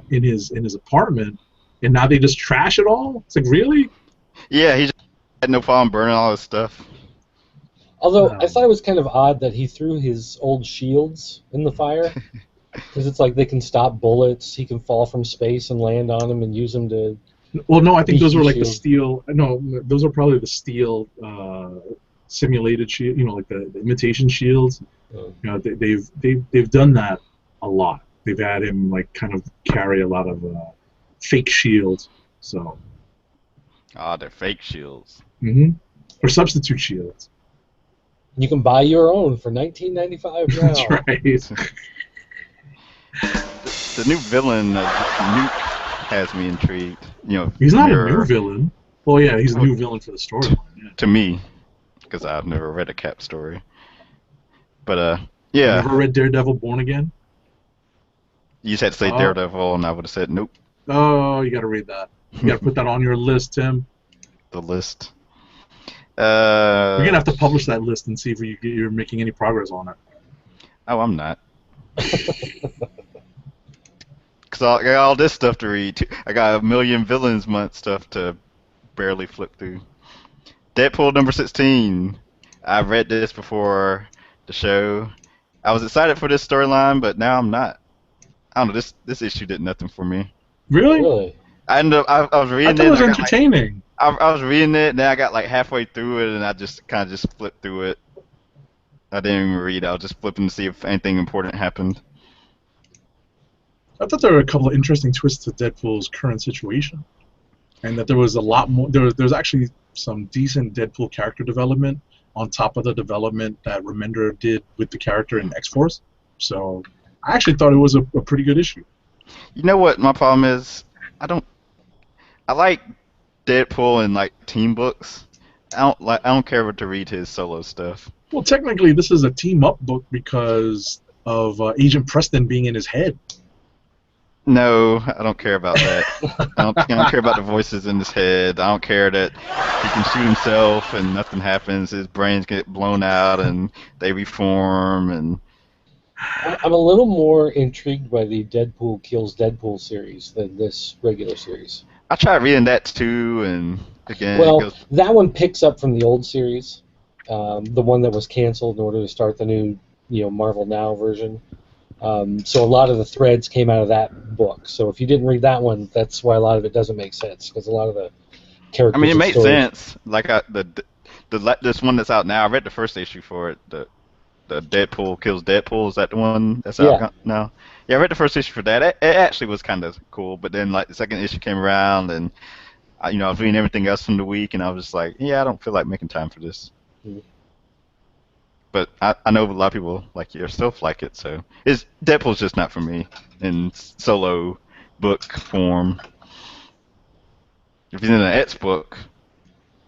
in his apartment, and now they just trash it all. It's like, really? Yeah, he just had no problem burning all his stuff. Although I thought it was kind of odd that he threw his old shields in the fire, because it's like they can stop bullets. He can fall from space and land on them and use them to. Well, no, I think those were like the shield. steel. No, those are probably the steel simulated shield. Like the imitation shields. Oh. They've done that a lot. They've had him like kind of carry a lot of fake shields. So. They're fake shields. Mm-hmm. Or substitute shields. You can buy your own for $19.95 now. That's right. The new villain, Nuke, has me intrigued. He's not a new villain. Well, yeah, he's a new villain for the storyline. Yeah. To me, because I've never read a Cap story. But yeah. Never read Daredevil Born Again? You just had to say Daredevil, and I would have said nope. Oh, you got to read that. You got to put that on your list, Tim. The list. You're gonna have to publish that list and see if you're making any progress on it. Oh, I'm not. Because I got all this stuff to read. I got a million Villains Month stuff to barely flip through. Deadpool #16. I read this before the show. I was excited for this storyline, but now I'm not. I don't know. This issue did nothing for me. Really? I was reading it. I thought it was entertaining. I was reading it, and then I got like halfway through it, and I just kind of just flipped through it. I didn't even read. I was just flipping to see if anything important happened. I thought there were a couple of interesting twists to Deadpool's current situation, and that there was a lot more. There was actually some decent Deadpool character development on top of the development that Remender did with the character in X-Force. So I actually thought it was a pretty good issue. You know what my problem is? I like Deadpool in like team books. I don't care what to read his solo stuff. Well, technically, this is a team-up book because of Agent Preston being in his head. No, I don't care about that. I don't care about the voices in his head. I don't care that he can shoot himself and nothing happens. His brains get blown out and they reform. And I'm a little more intrigued by the Deadpool kills Deadpool series than this regular series. I tried reading that too, and again, it Well, goes. that one picks up from the old series, the one that was canceled in order to start the new, Marvel Now version. So a lot of the threads came out of that book. So if you didn't read that one, that's why a lot of it doesn't make sense, because a lot of the characters. I mean, it and made stories- sense. Like this one that's out now. I read the first issue for it. The Deadpool kills Deadpool. Is that the one that's out Yeah. now? Yeah, I read the first issue for that. It actually was kind of cool. But then like the second issue came around, and I was reading everything else from the week, and I was just like, yeah, I don't feel like making time for this. Mhm. But I know a lot of people like yourself like it, so Deadpool's just not for me in solo book form. If he's in an X book,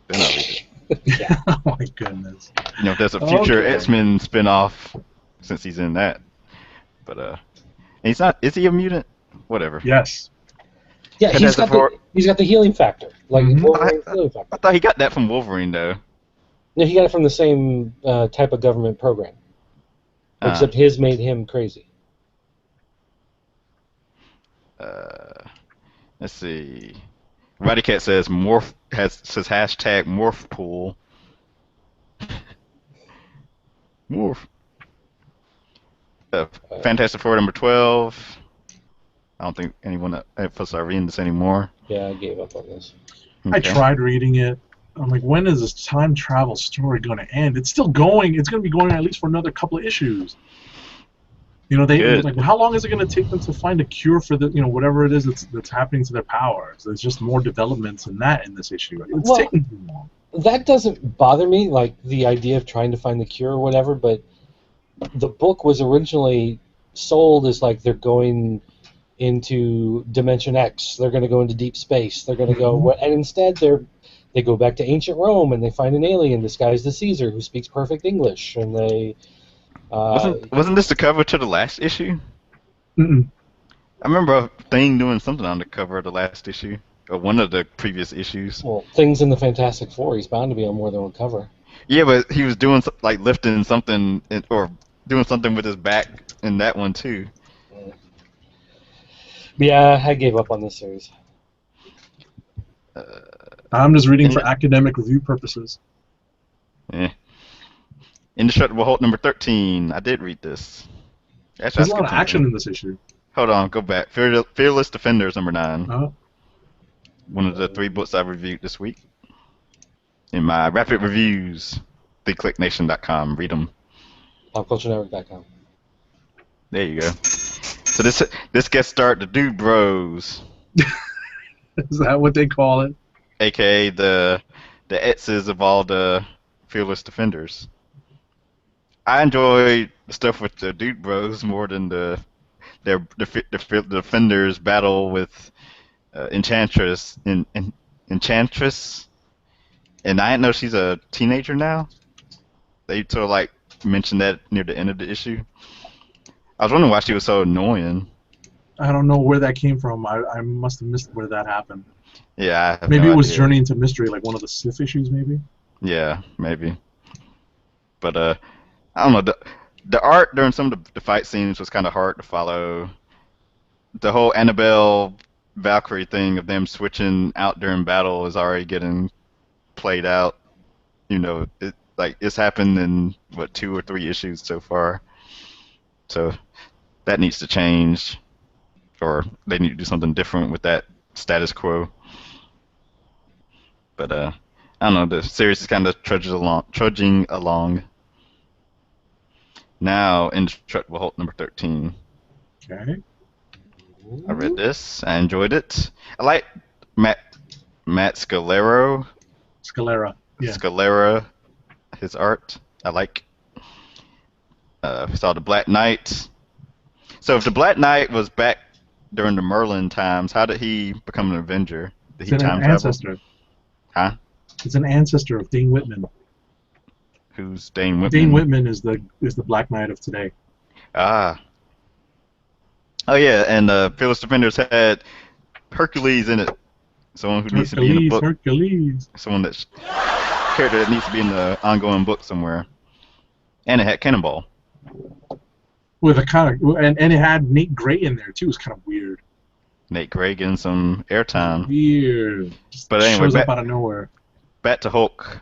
then I'll read it. Yeah. Oh my goodness. If there's a future Okay. X-Men spin-off, since he's in that. But and he's not. Is he a mutant? Whatever. Yes. Yeah, he's got the healing factor, like Mhm. Wolverine's healing factor. I thought he got that from Wolverine though. No, he got it from the same type of government program, except his made him crazy. Let's see. Roddy Cat says says hashtag morph pool. Morph. Fantastic Four number 12. I don't think anyone of us are reading this anymore. Yeah, I gave up on this. I tried reading it. I'm like, when is this time travel story going to end? It's still going. It's going to be going at least for another couple of issues. Good. Like, how long is it going to take them to find a cure for the, whatever it is that's happening to their powers? There's just more developments in this issue. It's taking too long. That doesn't bother me, like the idea of trying to find the cure or whatever, but the book was originally sold as like they're going into Dimension X, they're going to go into deep space, they're going to go, and instead they go back to ancient Rome and they find an alien disguised as Caesar who speaks perfect English, and they... Wasn't this the cover to the last issue? Mm-mm. I remember a thing doing something on the cover of the last issue, or one of the previous issues. Well, things in the Fantastic Four, he's bound to be on more than one cover. Yeah, but he was doing like lifting something or doing something with his back in that one too. Yeah, I gave up on this series. I'm just reading for academic review purposes. Yeah. Indestructible Hulk number 13. I did read this. Actually, There's a lot of action in this issue. Hold on, go back. Fearless Defenders number 9. Uh-huh. One of the 3 books I reviewed this week. In my rapid reviews, theclicknation.com. Read them. PopCultureNetwork.com. There you go. So this gets started the Dude Bros, Is that what they call it? aka the X's of all the Fearless Defenders. I enjoy the stuff with the Dude Bros more than the Defenders battle with Enchantress. Enchantress, and I didn't know she's a teenager now. They sort of like mentioned that near the end of the issue. I was wondering why she was so annoying. I don't know where that came from. I must have missed where that happened. Yeah, I have Maybe no it was idea. Journey into Mystery, like one of the Sith issues, maybe? Yeah, maybe. But I don't know. The art during some of the fight scenes was kind of hard to follow. The whole Annabelle Valkyrie thing of them switching out during battle is already getting played out. It's happened in 2 or 3 issues so far. So that needs to change, or they need to do something different with that status quo. But I don't know. The series is kind of trudging along. Now, Indestructible Hulk number 13. Okay. I read this. I enjoyed it. I like Matt Scalera. Yeah. Scalera, his art. I like. We saw the Black Knight. So if the Black Knight was back during the Merlin times, how did he become an Avenger? Did he It's time an ancestor. travel? Huh? It's an ancestor of Dane Whitman. Who's Dane Whitman? Dane Whitman is the Black Knight of today. Ah. Oh yeah, and Fearless Defenders had Hercules in it. Someone who needs to be in a Hercules, book. Hercules. Someone that's character that needs to be in the ongoing book somewhere. And it had Cannonball. With a kind of and it had Nate Gray in there too. It was kind of weird. Nate Gray getting some It was airtime. weird. Just But anyway, shows up out of nowhere. back to Hulk.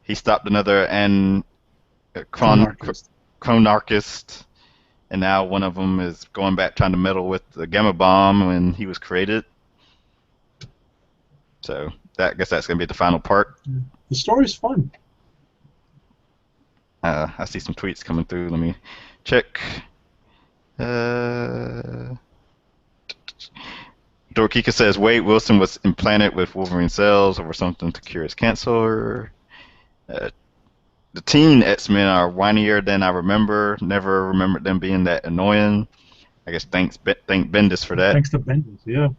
He stopped another and Chronarchist. Chronarchist, and now one of them is going back trying to meddle with the Gamma Bomb when he was created. So I guess that's gonna be the final part. The story's fun. I see some tweets coming through. Let me check. Dorkika says Wade Wilson was implanted with Wolverine cells over something to cure his cancer. The teen X-Men are whinier than I remember. Never remembered them being that annoying. I guess thank Bendis for that. Thanks to Bendis, yeah.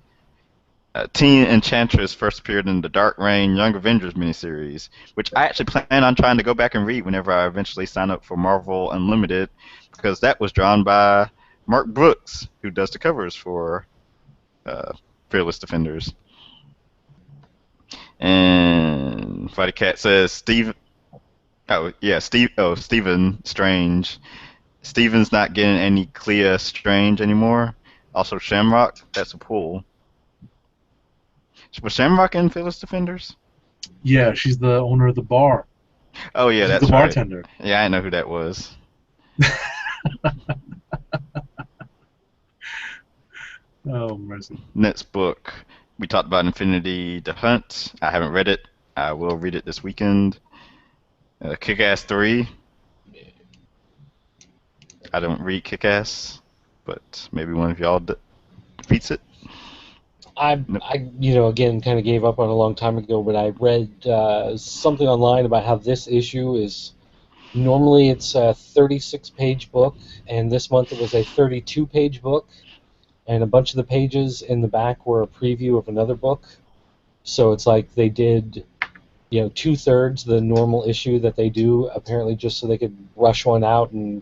Teen Enchantress first appeared in the Dark Reign Young Avengers miniseries, which I actually plan on trying to go back and read whenever I eventually sign up for Marvel Unlimited, because that was drawn by Mark Brooks, who does the covers for Fearless Defenders. And Fighty Cat says Stephen Strange. Steven's not getting any Clea Strange anymore. Also Shamrock, that's a pull. Was Shamrock in Fearless Defenders? Yeah, she's the owner of the bar. Oh yeah, She's that's the right. bartender. Yeah, I didn't know who that was. Oh, mercy. Next book, we talked about Infinity the Hunt. I haven't read it. I will read it this weekend. Kick-Ass 3. I don't read Kick-Ass, but maybe one of y'all defeats it. I again, kind of gave up on it a long time ago, but I read something online about how this issue is, normally it's a 36-page book, and this month it was a 32-page book, and a bunch of the pages in the back were a preview of another book. So it's like they did, 2/3 the normal issue that they do, apparently just so they could rush one out and,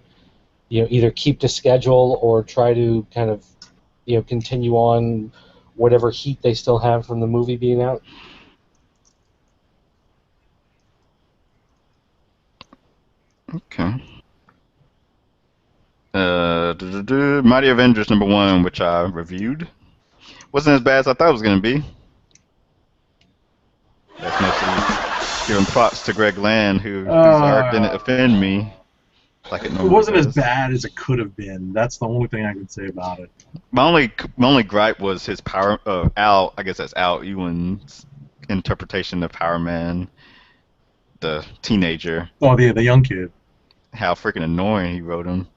either keep to schedule or try to kind of, continue on whatever heat they still have from the movie being out. Okay. Mighty Avengers #1, which I reviewed, wasn't as bad as I thought it was going to be. That's mostly giving props to Greg Land, whose art didn't offend me. Like it wasn't does. as bad as it could have been. That's the only thing I can say about it. My only gripe was his power. Al, I guess that's Al Ewan's interpretation of Power Man, the teenager. Oh, the young kid. How freaking annoying he wrote him.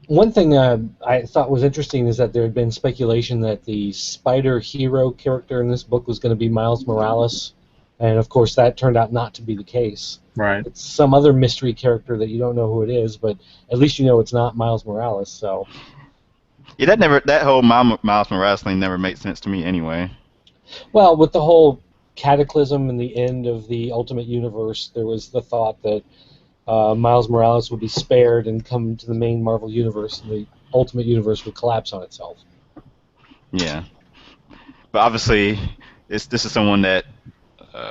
One thing I thought was interesting is that there had been speculation that the Spider Hero character in this book was going to be Miles Morales, and of course that turned out not to be the case. Right. It's some other mystery character that you don't know who it is, but at least you know it's not Miles Morales. So. Yeah, that whole Miles Morales thing never made sense to me anyway. Well, with the whole cataclysm and the end of the Ultimate Universe, there was the thought that Miles Morales would be spared and come to the main Marvel Universe, and the Ultimate Universe would collapse on itself. Yeah. But obviously, this is someone that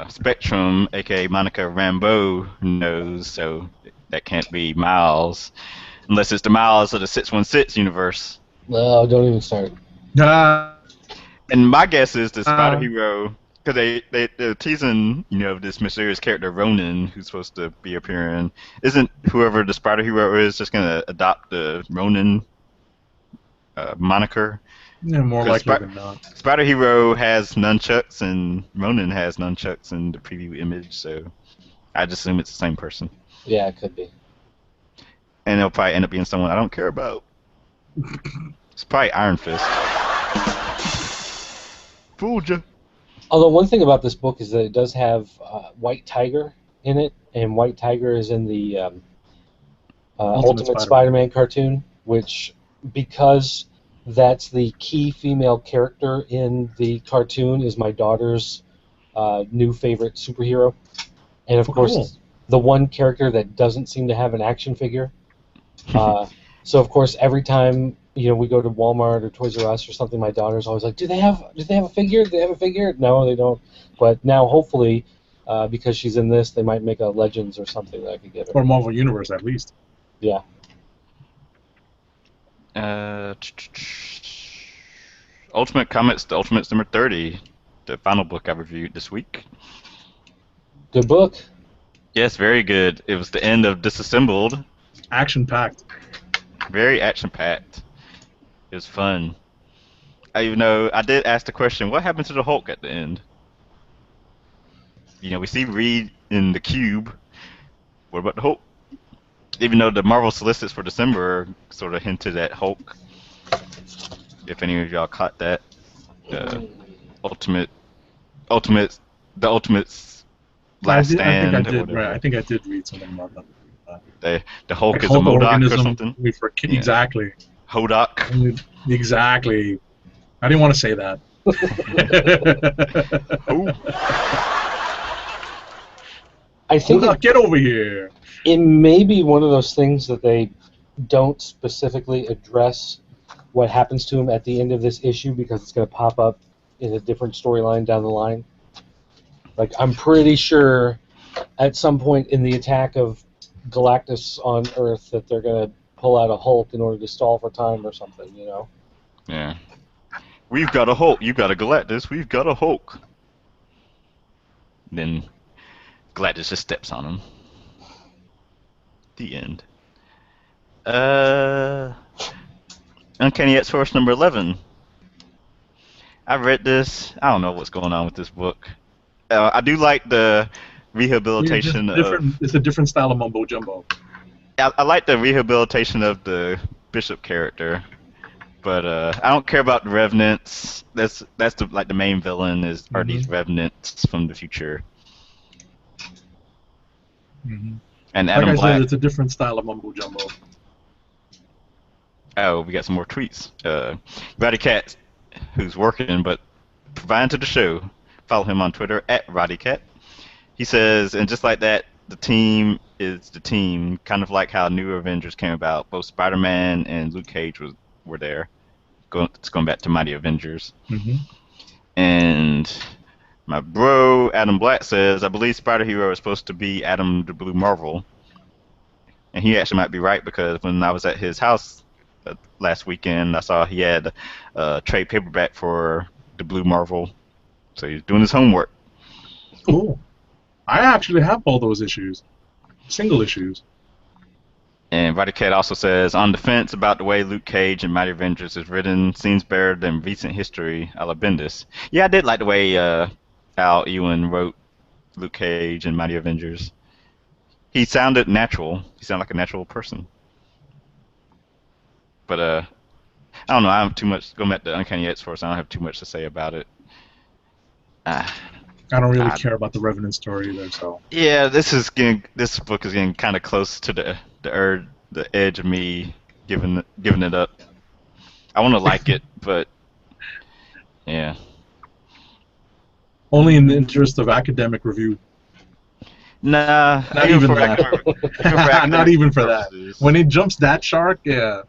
Spectrum, a.k.a. Monica Rambeau, knows, so that can't be Miles. Unless it's the Miles of the 616 universe. No, don't even start. And my guess is the Spider Hero, because they're teasing, this mysterious character Ronin, who's supposed to be appearing. Isn't whoever the Spider Hero is just going to adopt the Ronin moniker? Yeah, more likely than not. Spider Hero has nunchucks, and Ronin has nunchucks in the preview image, so I just assume it's the same person. Yeah, it could be. And it'll probably end up being someone I don't care about. It's probably Iron Fist. Fooled ya. Although one thing about this book is that it does have White Tiger in it, and White Tiger is in the Ultimate Spider-Man cartoon, which, because that's the key female character in the cartoon, is my daughter's new favorite superhero. And of course, cool. the one character that doesn't seem to have an action figure So of course, every time we go to Walmart or Toys R Us or something, my daughter's always like, "Do they have a figure? Do they have a figure?" No, they don't. But now, hopefully, because she's in this, they might make a Legends or something that I could get her. Or Marvel Universe, at least. Yeah. Ultimate Comics, the Ultimates number 30, the final book I reviewed this week. Good book. Yes, very good. It was the end of Disassembled. Action-packed. Very action-packed. It was fun. Even though I did ask the question, what happened to the Hulk at the end? We see Reed in the cube. What about the Hulk? Even though the Marvel solicits for December sort of hinted at Hulk. If any of y'all caught that. The Ultimates Last Stand. I think I did. Right. I think I did read something about that. The Hulk like is Hulk a Modoc organism, or something. Yeah. Exactly. Hodoc. Exactly. I didn't want to say that. I think get over here. It may be one of those things that they don't specifically address what happens to him at the end of this issue because it's going to pop up in a different storyline down the line. Like, I'm pretty sure at some point in the attack of Galactus on Earth that they're going to pull out a Hulk in order to stall for time or something, Yeah. We've got a Hulk. You got a Galactus. We've got a Hulk. Then Galactus just steps on him. The end. Uncanny X-Force number 11. I read this. I don't know what's going on with this book. I do like the rehabilitation of... It's a different style of mumbo jumbo. I like the rehabilitation of the Bishop character, but I don't care about the Revenants. That's the main villain are these Revenants from the future. Mm-hmm. And Adam like I Black. said, it's a different style of mumbo jumbo. Oh, we got some more tweets. Roddy Cat, who's working but providing to the show. Follow him on Twitter @RoddyCat. He says, and just like that, the team is the team, kind of like how New Avengers came about. Both Spider-Man and Luke Cage were there. It's going back to Mighty Avengers. Mm-hmm. And my bro, Adam Black, says, I believe Spider-Hero is supposed to be Adam the Blue Marvel. And he actually might be right, because when I was at his house last weekend, I saw he had a trade paperback for the Blue Marvel. So he's doing his homework. Cool. I actually have all those issues. Single issues. And Roddy Cat also says, on the fence about the way Luke Cage and Mighty Avengers is written, seems better than recent history a la Bendis. Yeah, I did like the way Al Ewing wrote Luke Cage and Mighty Avengers. He sounded natural. He sounded like a natural person. But, I don't know, I have too much, going back to Uncanny X-Force, I don't have too much to say about it. I don't really care about the Revenant story either, so... Yeah, this book is getting kind of close to the edge of me giving it up. I want to like it, but yeah. Only in the interest of academic review. Nah, not even for that. Not even for that. When it jumps that shark, yeah.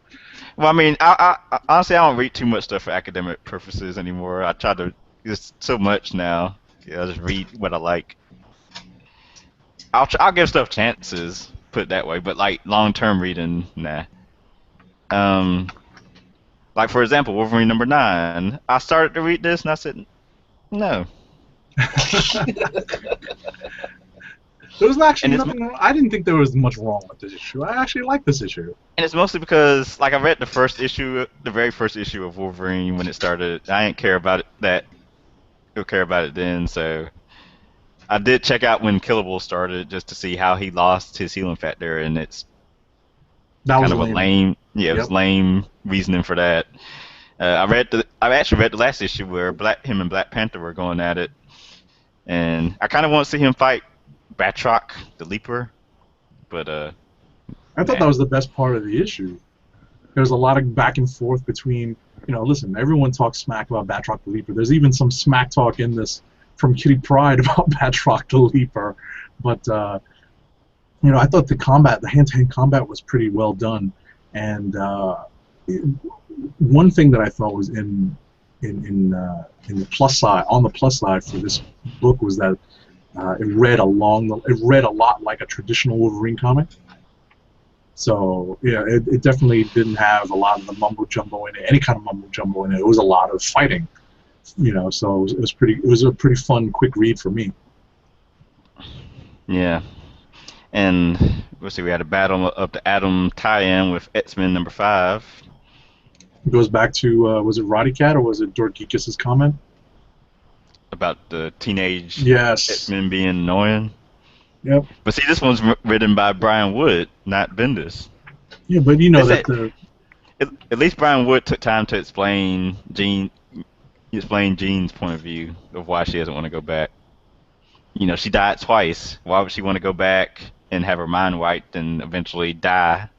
Well, I mean, I honestly I don't read too much stuff for academic purposes anymore. I try to. There's so much now. Yeah, I just read what I like. I'll give stuff chances, put it that way, but like long-term reading, nah. Like for example, Wolverine number 9. I started to read this and I said, no. There was actually nothing wrong. I didn't think there was much wrong with this issue. I actually like this issue. And it's mostly because, like, I read the very first issue of Wolverine when it started. I didn't care about it care about it then, so I did check out when Killable started just to see how he lost his healing factor, and it's kind of a lame. Yeah, it was lame reasoning for that. I actually read the last issue where him and Black Panther were going at it, and I kind of want to see him fight Batroc, the Leaper, but I thought that was the best part of the issue. There was a lot of back and forth between, listen, everyone talks smack about Batroc the Leaper. There's even some smack talk in this from Kitty Pryde about Batroc the Leaper, but I thought the hand-to-hand combat was pretty well done, and one thing that I thought was in the plus side, on the plus side for this book, was that it read a lot like a traditional Wolverine comic. So yeah, it definitely didn't have a lot of the mumbo jumbo in it, any kind of mumbo jumbo in it. It was a lot of fighting, So it was a pretty fun, quick read for me. Yeah. And let's see, we had a Battle of the Atom tie-in with X-Men #5. It goes back to was it Roddy Cat or was it Dorgeekis' comment? About the teenage Yes. X-Men being annoying. Yep. But see, this one's written by Brian Wood, not Bendis. Yeah, but at least Brian Wood took time to explain Jean's point of view of why she doesn't want to go back. She died twice. Why would she want to go back and have her mind wiped and eventually die?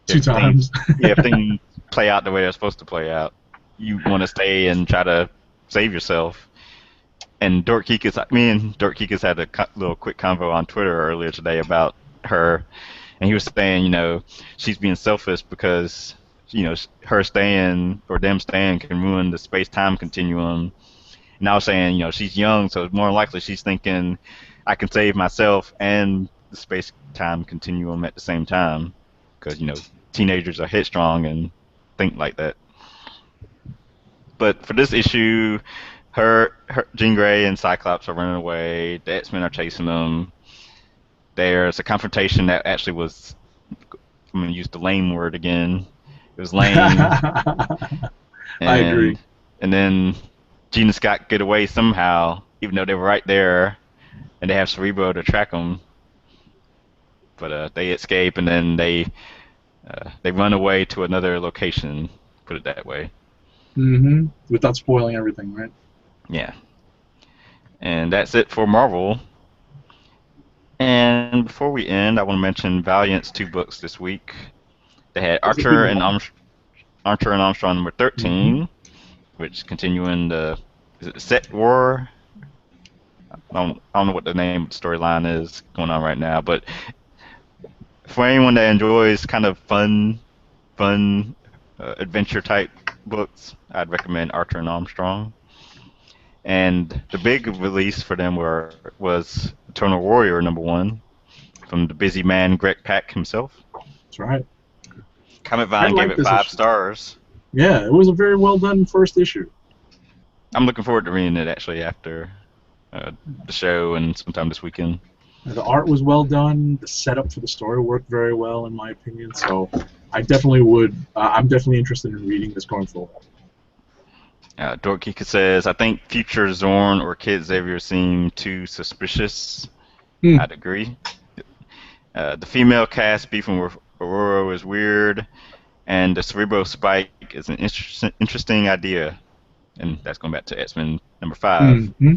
Two times. If things play out the way they're supposed to play out, you want to stay and try to save yourself. And me and Dork Geekus had a little quick convo on Twitter earlier today about her, and he was saying, she's being selfish because, her staying or them staying can ruin the space-time continuum. And I was saying, she's young, so it's more likely she's thinking, I can save myself and the space-time continuum at the same time, because, teenagers are headstrong and think like that. But for this issue, her Jean Grey and Cyclops are running away. The X-Men are chasing them. There's a confrontation that actually was, I'm going to use the lame word again. It was lame. I agree. And then Jean and Scott get away somehow, even though they were right there, and they have Cerebro to track them. But they escape, and then they run away to another location. Put it that way. Mm-hmm. Without spoiling everything, right? Yeah. And that's it for Marvel. And before we end, I want to mention Valiant's 2 books this week. They had Archer and Armstrong number 13, which continuing the Set War. I don't know what the name of the storyline is going on right now, but for anyone that enjoys kind of fun adventure type books, I'd recommend Archer and Armstrong. And the big release for them was Eternal Warrior #1 from the busy man Greg Pak himself. That's right. Comic Vine gave it 5 stars. Yeah, it was a very well done first issue. I'm looking forward to reading it actually after the show and sometime this weekend. The art was well done. The setup for the story worked very well, in my opinion. So I definitely would. I'm definitely interested in reading this going forward. Dork Geeka says, I think future Zorn or Kid Xavier seem too suspicious. I'd agree. The female cast beefing with Aurora is weird, and the Cerebro Spike is an interesting idea. And that's going back to X-Men #5. Mm-hmm.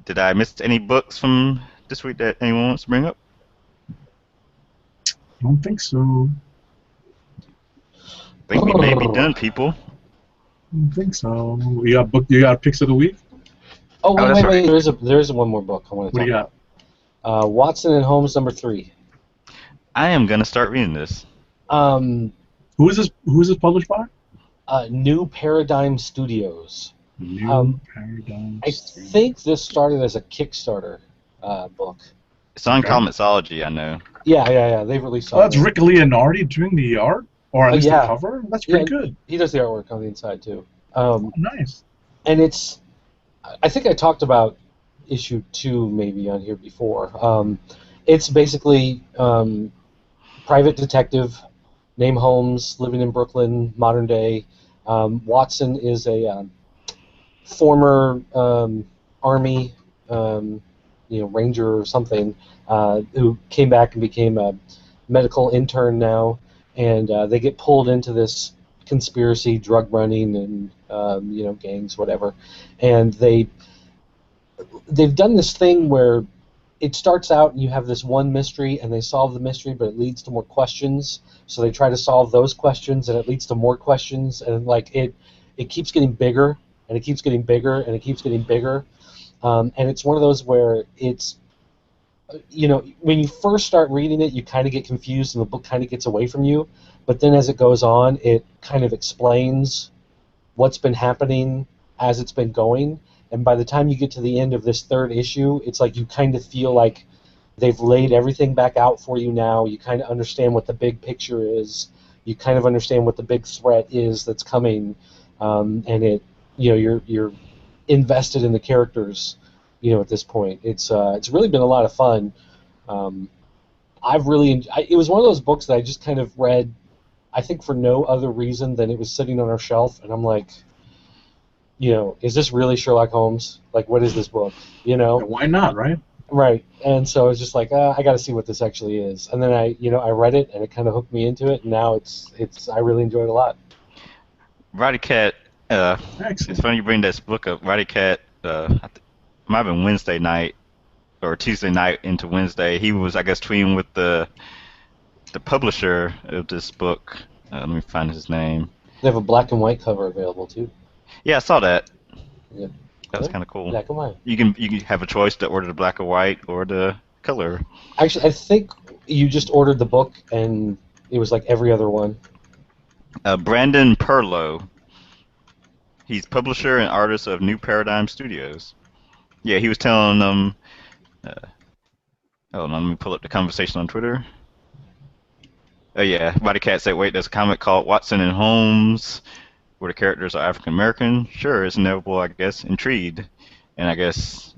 Did I miss any books from this week that anyone wants to bring up? I don't think so. I think we may be done, people. I don't think so. You got picks of the week? Oh, wait, right. there is one more book I want to talk about. What do you got? Watson and Holmes #3. I am going to start reading this. Who is this published by? New Paradigm Studios. New Paradigm I think this started as a Kickstarter book. It's on Comixology, I know. Yeah. They've released. Oh, that's Rick Leonardi doing the art, or at least the cover. That's pretty good. He does the artwork on the inside too. Nice. And I think I talked about issue 2 maybe on here before. It's basically private detective named Holmes, living in Brooklyn, modern day. Watson is a former army, ranger or something, who came back and became a medical intern now, and they get pulled into this conspiracy, drug running, and gangs, whatever, and they've done this thing where it starts out and you have this one mystery and they solve the mystery, but it leads to more questions, so they try to solve those questions and it leads to more questions, and it keeps getting bigger and it keeps getting bigger and it keeps getting bigger, and it's one of those where it's when you first start reading it, you kind of get confused and the book kind of gets away from you. But then as it goes on, it kind of explains what's been happening as it's been going. And by the time you get to the end of this third issue, it's like you kind of feel like they've laid everything back out for you now. You kind of understand what the big picture is. You kind of understand what the big threat is that's coming, and you're invested in the characters. At this point, it's really been a lot of fun. It was one of those books that I just kind of read, I think for no other reason than it was sitting on our shelf, and I'm like, is this really Sherlock Holmes? Like, what is this book? Why not, right? Right. And so I was just like, I got to see what this actually is. And then I read it, and it kind of hooked me into it. And now I really enjoy it a lot. Roddy Cat. Excellent. It's funny you bring this book up. Roddy Cat. Might have been Wednesday night or Tuesday night into Wednesday. He was, I guess, tweeting with the publisher of this book. Let me find his name. They have a black and white cover available too. Yeah, I saw that. Yeah. That was kind of cool. Black and white. You can have a choice to order the black and white or the color. Actually, I think you just ordered the book and it was like every other one. Brandon Perlow. He's publisher and artist of New Paradigm Studios. Yeah, he was telling them. Hold on, let me pull up the conversation on Twitter. Oh yeah, Roddy Cat said, "Wait, there's a comic called Watson and Holmes, where the characters are African American. Sure, it's inevitable, I guess. Intrigued." And I guess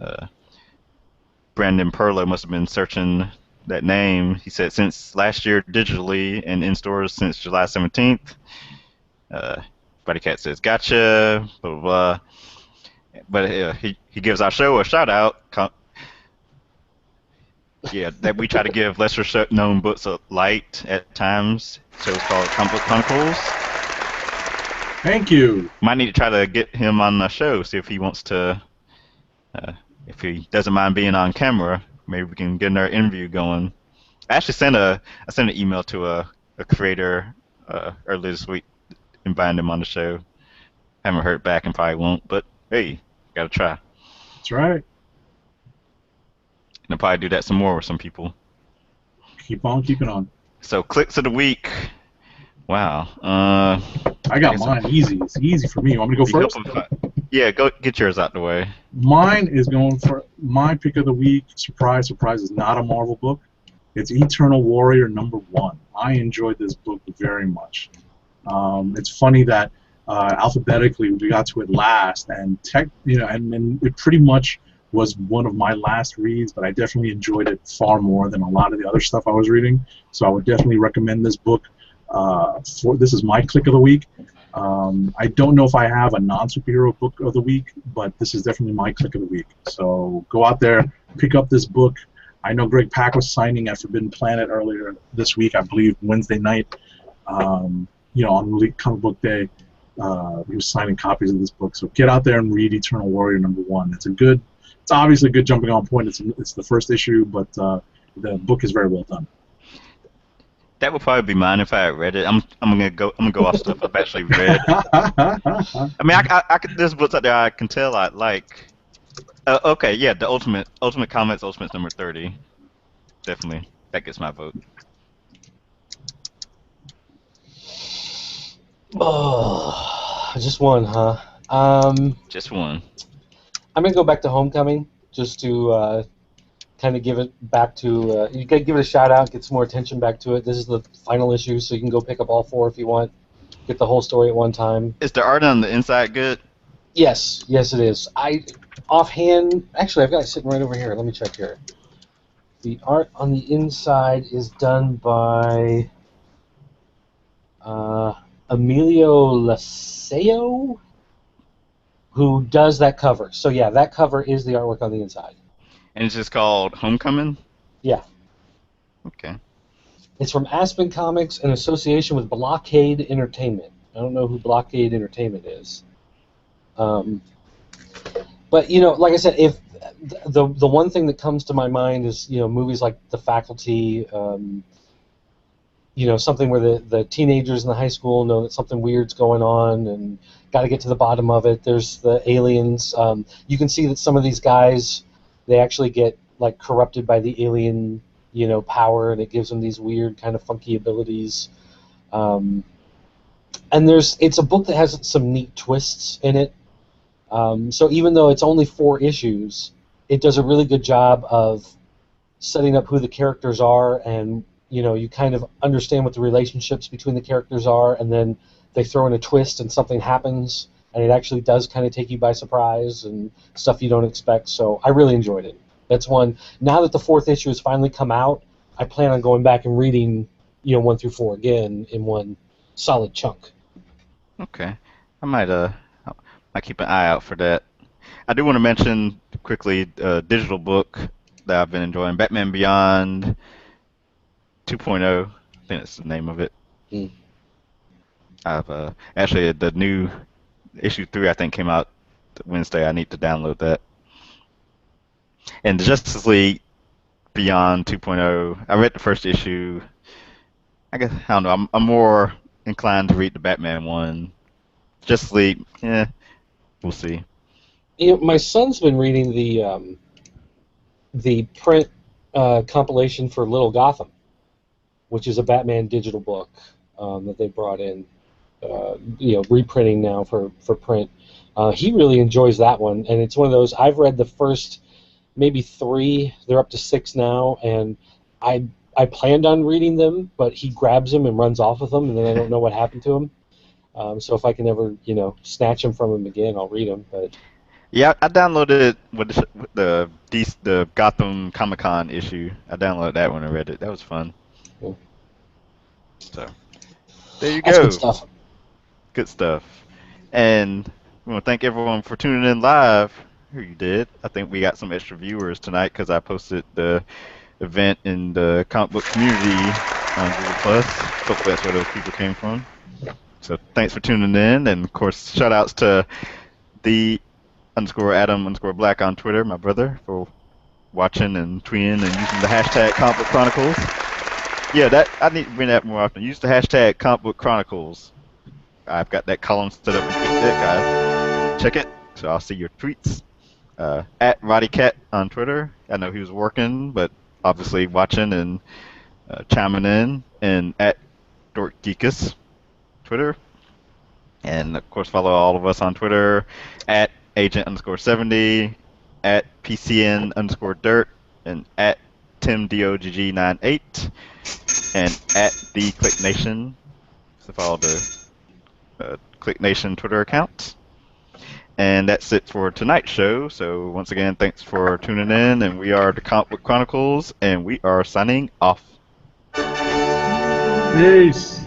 Brandon Perlow must have been searching that name. He said, "Since last year, digitally and in stores since July 17th." Roddy Cat says, "Gotcha." Blah blah blah. But he gives our show a shout out. That we try to give lesser known books a light at times. So it's called Comic Book Chronicles. Thank you. Might need to try to get him on the show, see if he wants to, if he doesn't mind being on camera. Maybe we can get another interview going. I actually sent an email to a creator earlier this week, inviting him on the show. Haven't heard back and probably won't, but hey, gotta try. That's right. And I'll probably do that some more with some people. Keep on keeping on. So clicks of the week. Wow. I got mine easy. It's easy for me. You want me to go first? Yeah, go get yours out the way. Mine is going for my pick of the week. Surprise, surprise, is not a Marvel book. It's Eternal Warrior #1. I enjoyed this book very much. It's funny that alphabetically we got to it last, and and it pretty much was one of my last reads, but I definitely enjoyed it far more than a lot of the other stuff I was reading. So I would definitely recommend this book. This is my click of the week. I don't know if I have a non-superhero book of the week, but this is definitely my click of the week. So go out there, pick up this book. I know Greg Pak was signing at Forbidden Planet earlier this week, I believe Wednesday night. On Comic Book Day, he was signing copies of this book. So get out there and read Eternal Warrior #1. It's obviously a good jumping on point. It's the first issue, but the book is very well done. That would probably be mine if I had read it. I'm gonna go off stuff I've actually read. I mean, there's books out there I can tell I like. Okay, yeah, the Ultimate Comics, Ultimates #30. Definitely, that gets my vote. Oh, just one, huh? Just one. I'm gonna go back to Homecoming just to kind of give it back to you gotta give it a shout out, get some more attention back to it. This is the final issue, so you can go pick up all 4 if you want. Get the whole story at one time. Is the art on the inside good? Yes, it is. Offhand, actually, I've got it sitting right over here. Let me check here. The art on the inside is done by Emilio Laseo, who does that cover. So yeah, that cover is the artwork on the inside. And it's just called Homecoming? Yeah. Okay. It's from Aspen Comics in association with Blockade Entertainment. I don't know who Blockade Entertainment is. But, like I said, if the one thing that comes to my mind is, movies like The Faculty, something where the teenagers in the high school know that something weird's going on and got to get to the bottom of it. There's the aliens. You can see that some of these guys, they actually get like corrupted by the alien, power, and it gives him these weird kind of funky abilities. And it's a book that has some neat twists in it. So even though it's only 4 issues, it does a really good job of setting up who the characters are, and you kind of understand what the relationships between the characters are, and then they throw in a twist and something happens, and it actually does kind of take you by surprise and stuff you don't expect. So I really enjoyed it. That's one. Now that the 4th issue has finally come out, I plan on going back and reading 1 through 4 again in one solid chunk. Okay. I might keep an eye out for that. I do want to mention quickly a digital book that I've been enjoying, Batman Beyond 2.0. I think that's the name of it. Mm. I've actually the new issue 3 I think came out Wednesday. I need to download that. And the Justice League Beyond 2.0. I read the first issue. I guess I don't know. I'm more inclined to read the Batman one. Justice League, we'll see. My son's been reading the print compilation for Little Gotham, which is a Batman digital book that they brought in, reprinting now for print. He really enjoys that one, and it's one of those. I've read the first maybe 3. They're up to 6 now, and I planned on reading them, but he grabs them and runs off with them, and then I don't know what happened to him. So if I can ever, snatch them from him again, I'll read them. But yeah, I downloaded the Gotham Comic Con issue. I downloaded that one and read it. That was fun. Yeah. So there you That's go. good stuff. Good stuff. And we want to thank everyone for tuning in live. Here you did. I think we got some extra viewers tonight because I posted the event in the comic book community on Google Plus. Hopefully that's where those people came from. So thanks for tuning in, and of course shout outs to the_Adam_Black on Twitter, my brother, for watching and tweeting and using the hashtag Comic Book Chronicles. Yeah, I need to bring that more often. Use the hashtag Comic Book Chronicles. I've got that column set up in TweetDeck, guys. Check it, so I'll see your tweets. At RoddyCat on Twitter. I know he was working, but obviously watching and chiming in. And at DorkGeekus, Twitter. And of course follow all of us on Twitter at agent_70, at PCN_dirt, and at TimDOGG98, and at the Click Nation. So follow the Click Nation Twitter account. And that's it for tonight's show. So once again, thanks for tuning in, and we are the Comic Book Chronicles, and we are signing off. Peace.